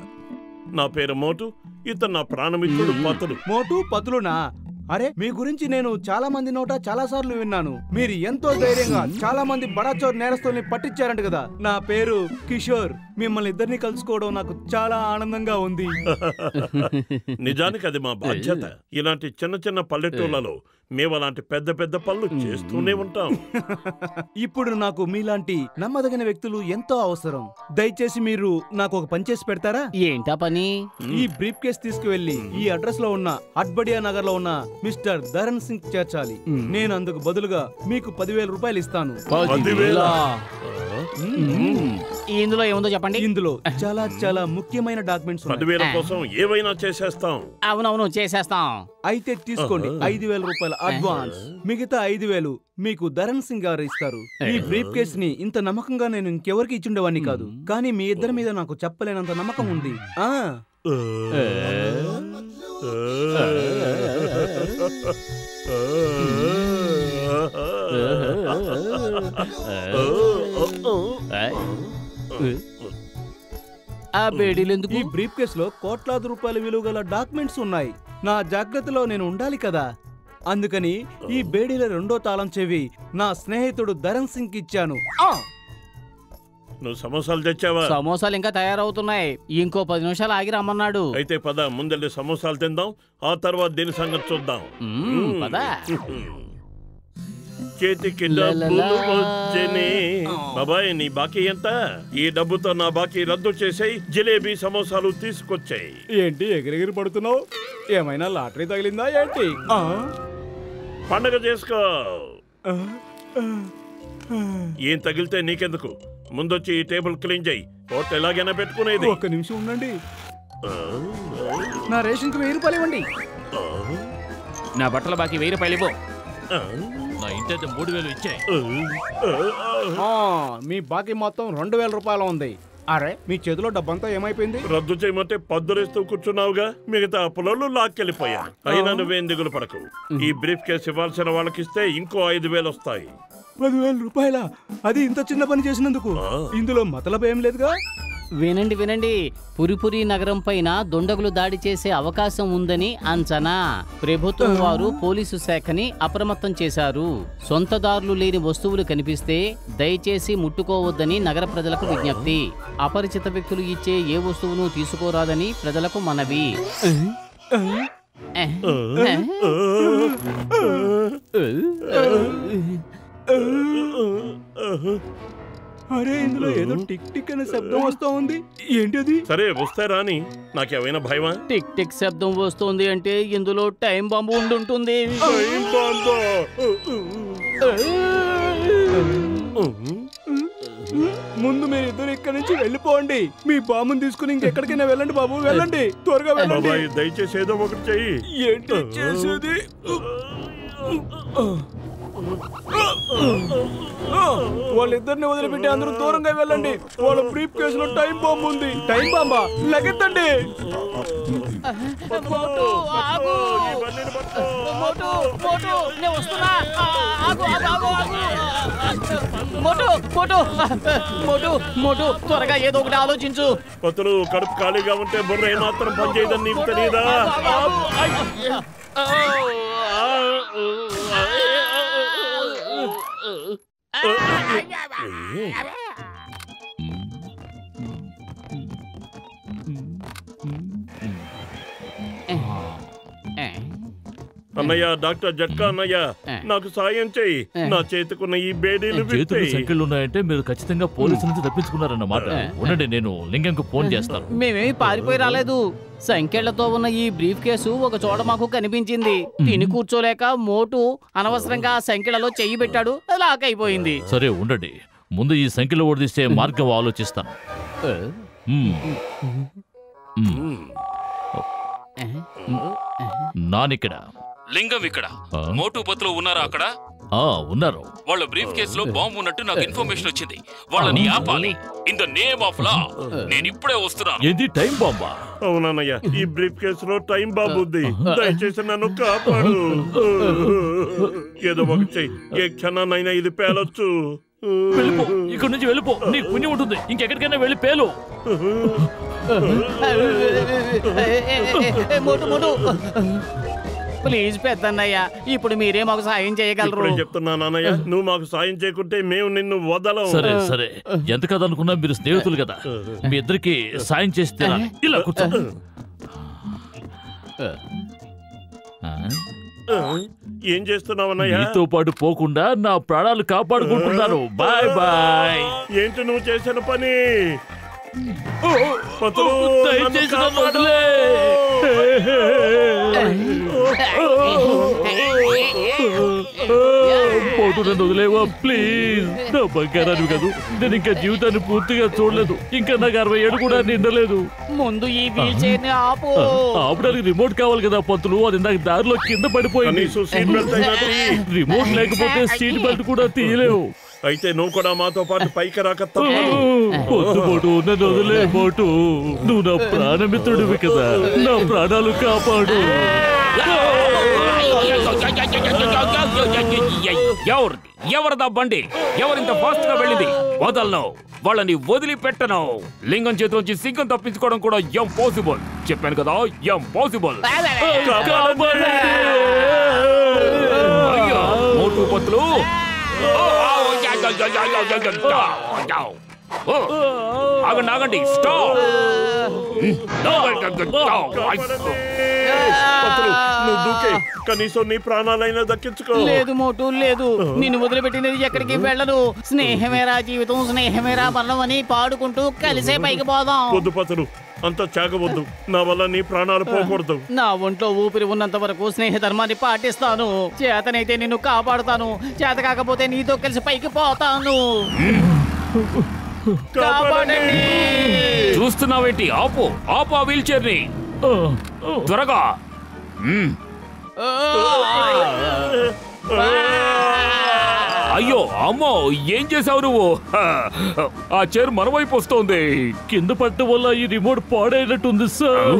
నా పేరు మోటు, ఇతను నా ప్రాణమిత్రుడు పతులు. మోటు పతులునా? అరే, మీ గురించి నేను చాలా మంది నోట చాలా సార్లు విన్నాను. మీరు ఎంతో ధైర్యంగా చాలా మంది బడాచోర్ నేరస్తుల్ని పట్టించారంట కదా. నా పేరు కిషోర్. మిమ్మల్ని ఇద్దరిని కలుసుకోవడం నాకు చాలా ఆనందంగా ఉంది. నిజానికి అది మా బాధ్యత. ఇలాంటి చిన్న చిన్న పల్లెటూళ్ళలో మేము అలాంటి పెద్ద పెద్ద పనులు చేస్తూనే ఉంటాం. ఇప్పుడు నాకు మీలాంటి నమ్మదగిన వ్యక్తులు ఎంతో అవసరం. దయచేసి మీరు నాకు ఒక పని చేసి పెడతారా? ఏంటా పని? ఈ బ్రీఫ్ కేస్ తీసుకువెళ్ళి ఈ అడ్రస్ లో ఉన్న అట్బడియా నగర్ లో ఉన్న మిస్టర్ ధరణ్ సింగ్ చేర్చాలి. నేను అందుకు బదులుగా మీకు 10,000 రూపాయలు ఇస్తాను. ఇందులో ఏముందో చెప్పండి. ఇందులో చాలా చాలా ముఖ్యమైన డాక్యుమెంట్స్. 10,000 కోసం ఏవైనా చేసేస్తాం. అవునవును, చేసేస్తాం. అయితే తీసుకోండి 5,000 రూపాయల అడ్వాన్స్. మిగతా 5,000 మీకు ధరణ్ సింగ్ గారు ఇస్తారు. ఈ బ్రీఫ్ కేస్ ని ఇంత నమ్మకంగా నేను ఇంకెవరికి ఇచ్చుండేవాడిని కాదు, కానీ మీ ఇద్దరి మీద నాకు చెప్పలేనంత నమ్మకం ఉంది. ఈ బ్రీఫ్ కేస్ లో కోట్లాది రూపాయల విలువ గల డాక్యుమెంట్స్ ఉన్నాయి. నా జాగ్రత్తలో నేను ఉండాలి కదా. అందుకని ఈ బేడీల రెండో తాళం చెవి నా స్నేహితుడు ధరణ్ సింగ్ ఇచ్చాను. నువ్వు సమోసాలు తెచ్చావా? సమోసాలు ఇంకా తయారవుతున్నాయి. ఇంకో 10 నిమిషాలు ఆగి రమ్మన్నాడు. అయితే పద, ముందెళ్ళి సమోసాలు తిందాం, ఆ తర్వాత దీని సంగతి చూద్దాం. చేతికి డబ్బులు వచ్చేనే. బాబాయ్, నీ బాకీ ఎంత? ఈ డబ్బుతో నా బాకీ రద్దు చేసేయి. జిలేబీ సమోసాలు తీసుకొచ్చాయి. ఏంటి ఎగిరెగిరి పడుతున్నావు? ఏమైనా లాటరీ తగిలిందా ఏంటి? పండగ చేసుకో. ఏం తగిలితే నీకెందుకు? ముందొచ్చి ఈ టేబుల్ క్లీన్ చేయి. కోట్ ఎలాగైనా పెట్టుకునేది. ఒక్క నిమిషం ఉండండి. నా రేషన్ కి 1000 రూపాయలు ఇవ్వండి. నా బట్టల బాకీ 1000 రూపాయలు ఇవ్వు. నా ఇంటి 3,000 ఇచ్చాయి. మీ బాకీ మొత్తం 2,000 రూపాయలు ఉంది. అరే, మీ చేతిలో డబ్బంతా ఏమైపోయింది? రద్దు చేయమంటే పద్దురేస్తూ కూర్చున్నావుగా. మిగతా అప్పులలో లాక్కెళ్ళిపోయా. అయినా నువ్వేం దిగులు పడకు. ఈ బ్రీఫ్ కేసు ఇవ్వాల్సిన వాళ్ళకిస్తే ఇంకో 5,000 వస్తాయి. 10,000 రూపాయలా? అది ఇంత చిన్న పని చేసినందుకు? ఇందులో మతలబ్ ఏం లేదుగా. వినండి వినండి, పురిపురి నగరం పైన దుండగులు దాడి చేసే అవకాశం ఉందని అంచనా. ప్రభుత్వం వారు పోలీసు శాఖని అప్రమత్తం చేశారు. సొంతదారులు లేని వస్తువులు కనిపిస్తే దయచేసి ముట్టుకోవద్దని నగర ప్రజలకు విజ్ఞప్తి. అపరిచిత వ్యక్తులు ఇచ్చే ఏ వస్తువును తీసుకోరాదని ప్రజలకు మనవి. అరే ఇందులో ఏదో టిక్ టిక్ అనే శబ్దం వస్తా ఉంది, ఏంటది? సరే వస్తే రాని, నాకేమైనా భయమా? టిక్ టిక్ శబ్దం వస్తుంది అంటే ఇందులో టైం బాంబు ఉండుంటుంది. Time bomb. ముందు మీరు ఇద్దరు ఇక్కడి నుంచి వెళ్ళిపోండి. మీ బాంబుని తీసుకుని ఇంకెక్కడికైనా వెళ్ళండి బాబు, వెళ్ళండి, త్వరగా వెళ్ళండి. బాబాయ్ దయచేసి ఏదో ఒకటి చెయ్యి. ఏంటి చేసేది? వాళ్ళిద్దరిని వదిలిపెట్టి అందరూ దూరంగా వెళ్ళండి. వాళ్ళ బ్రీఫ్ కేసులో టైం బాంబు ఉంది. టైం బాంబా? లెగ్గెత్తండి. త్వరగా ఏదో ఒకటి ఆలోచించు. పతులు కడుపు ఖాళీగా ఉంటే బుర్ర ఏమాత్రం పనిచేయదని నీకు తెలియదా? అన్నయ్య, డాక్టర్ జట్కా అన్నయ్య, నాకు సాయం చెయ్యి. నా చేతికున్న ఈ బేడీలు చేతులు సంఖ్యలు ఉన్నాయంటే మీరు ఖచ్చితంగా పోలీసుల నుంచి తప్పించుకున్నారన్నమాట. ఉండండి, నేను లింగంకు ఫోన్ చేస్తాను. మేమేమి పారిపోయి రాలేదు. సంఖ్యలతో ఉన్న ఈ బ్రీఫ్ కేసు ఒక చోట మాకు కనిపించింది. తిని కూర్చోలేక మోటు అనవసరంగా ఆ సంఖ్యలలో చెయ్యి పెట్టాడు, లాక్ అయిపోయింది. సరే ఉండండి, ముందు ఈ సంఖ్యలో ఓడిస్తే మార్గం ఆలోచిస్తాను. నానిక్కడ, లింగం ఇక్కడ. మోటు పత్తులు ఉన్నారా అక్కడ? ఉన్నారు. వాళ్ళ బ్రీఫ్ కేసులో బాంబు ఉన్నట్టు నాకు ఇన్ఫర్మేషన్ వచ్చింది. వాళ్ళని ఆపాలి. In the name of law. నేను ఇప్పుడే వస్తున్నాను. ఏంది టైం బాంబా? అవునన్నయ్య, ఈ బ్రీఫ్ కేసులో టైం బాంబు ఉంది. దయచేసి నన్ను కాపాడు. ఏదో ఒకటి చెయ్యి. ఏ క్షణాన్నైనా ఇది పేలొచ్చు. వెళ్ళిపో, ఇక్కడ నుంచి వెళ్ళిపో. నీకు పుణ్యం ఉంటుంది. ఇంకెక్కడికైనా వెళ్ళి పేలు. ప్లీజ్ పెద్దన్నయ్య, ఇప్పుడు మీరే మాకు సాయం చేయగలరు. చెప్తున్నా నాన్నయ్య, నువ్వు మాకు సాయం చేయకుంటే మేము నిన్ను వదలం. సరే సరే, ఎంత కదనుకున్నా మీరు స్నేహితులు కదా, మీ ఇద్దరికి సాయం చేస్తే ఇలా కూర్చో. ఏం చేస్తున్నావు అన్నయ్య? నీతో పాటు పోకుండా నా ప్రాణాలు కాపాడుకుంటున్నాను. Bye bye. ఏంటి నువ్వు చేసిన పని? దయచేసి నన్ను వదిలే. పోటు నన్ను వదిలేవా ప్లీజ్. నా బంగారాన్ని కాదు, నేను ఇంకా జీవితాన్ని పూర్తిగా చూడలేదు. ఇంకా నాకు 60 ఏళ్ళు కూడా నిండలేదు. ముందు ఈ వీల్ చైర్ ని ఆపు. ఆపడానికి రిమోట్ కావాలి కదా పంతులు. అది నాకు దారిలో కింద పడిపోయింది. రిమోట్ లేకపోతే సీట్ బెల్ట్ కూడా తీయలేవు. అయితే నువ్వు కూడా మాతో పాటు పైకి రాక తప్పదు. మోటు, నన్ను వదిలే మోటు. నువ్వు నా ప్రాణమిత్రుడివి కదా, నా ప్రాణాలు కాపాడు. ఎవరిదా బండి? ఎవరింత ఫాస్ట్ గా వెళ్ళింది? వదలను, వాళ్ళని వదిలిపెట్టను. లింగం చేతిలోంచి సింగం తప్పించుకోవడం కూడా ఇంపాసిబుల్. చెప్పాను కదా, ఇంపాసిబుల్. అయ్యో మోటు పత్తులు, ఆగండి ఆగండి, స్టాప్. నువ్వు దూకే, కనీసం నీ ప్రాణాలైనా దక్కించుకో. లేదు మోటు లేదు, నిన్ను వదిలిపెట్టినది ఎక్కడికి వెళ్ళను. స్నేహమేరా జీవితం, స్నేహమేరా మరణం అని పాడుకుంటూ కలిసే పైకి పోదాం. వద్దు పతులు, అంత చాగవద్దు. నా వల్ల నీ ప్రాణాలు పోకూడదు. నా ఒంట్లో ఊపిరి ఉన్నంత వరకు స్నేహ ధర్మాన్ని పాటిస్తాను. చేతనైతే నిన్ను కాపాడుతాను, చేత కాకపోతే నీతో కలిసి పైకి పోతాను. చూస్తున్నావేంటి? ఆపు ఆపు ఆ వీల్ చైర్ ని త్వరగా. అయ్యో అమ్మో, ఏం చేసావు నువ్వు? ఆ చైర్ మన వైపు వస్తోంది. కింద పట్టడం వల్ల ఈ రిమోట్ పాడైనట్టుంది సార్.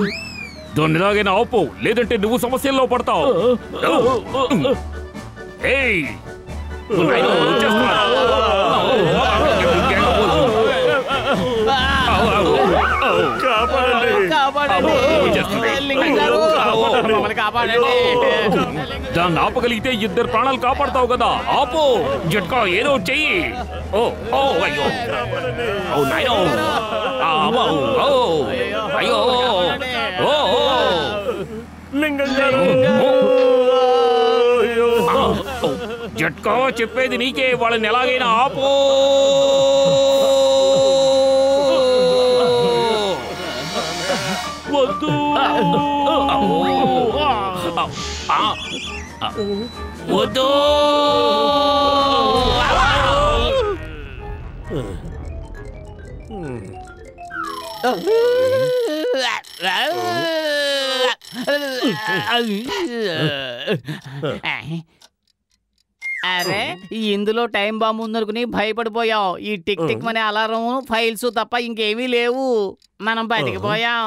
దాన్నిలాగైనా ఆపు, లేదంటే నువ్వు సమస్యల్లో పడతావు. ఏయ్ దాన్ని ఆపగలిగితే ఇద్దరు ప్రాణాలు కాపాడతావు కదా. ఆపు జట్కా, ఏదో చెయ్యి. ఓ ఓ అయ్యో, ఓ నాయనో, అయ్యో ఓ లింగం గారు, జట్కా చెప్పేది నీకే. వాళ్ళని ఎలాగైనా ఆపు. వద్దు. అరే ఇందులో టైం బాంబు ఉందనుకుని భయపడిపోయాం. ఈ టిక్ టిక్ అనే అలారం ఫైల్స్ తప్ప ఇంకేమీ లేవు. మనం బతికిపోయాం.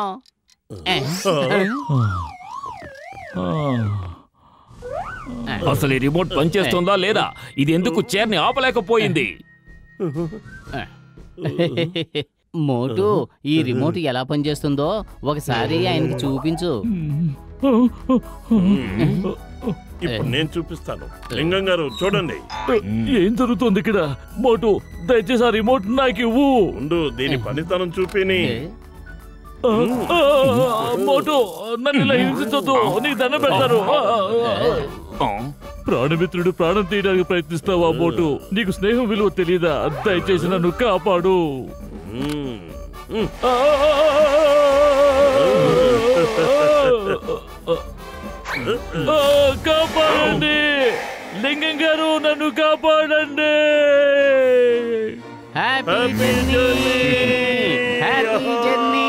అసలు ఈ రిమోట్ పనిచేస్తుందా లేదా? ఇది ఎందుకు చైర్ని ఆపలేకపోయింది? మోటు, ఈ రిమోట్ ఎలా పనిచేస్తుందో ఒకసారి ఆయనకి చూపించు. ఇప్పుడు నేను చూపిస్తాను. లింగం గారు చూడండి ఏం జరుగుతుంది ఇక్కడ. మోటు, దయచేసి ఆ రిమోట్ నాకు ఇవ్వు. ఉండు, దీని పనితనం చూపిని. మోటు, నన్ను ఇలా హింసించొద్దు, నీకు దండం పెడతారు. ప్రాణమిత్రుడు ప్రాణం తీయడానికి ప్రయత్నిస్తావా మోటు? నీకు స్నేహం విలువ తెలీదా? దయచేసి నన్ను కాపాడు. కాపాడండి లింగం గారు, నన్ను కాపాడండి. Happy journey, happy journey.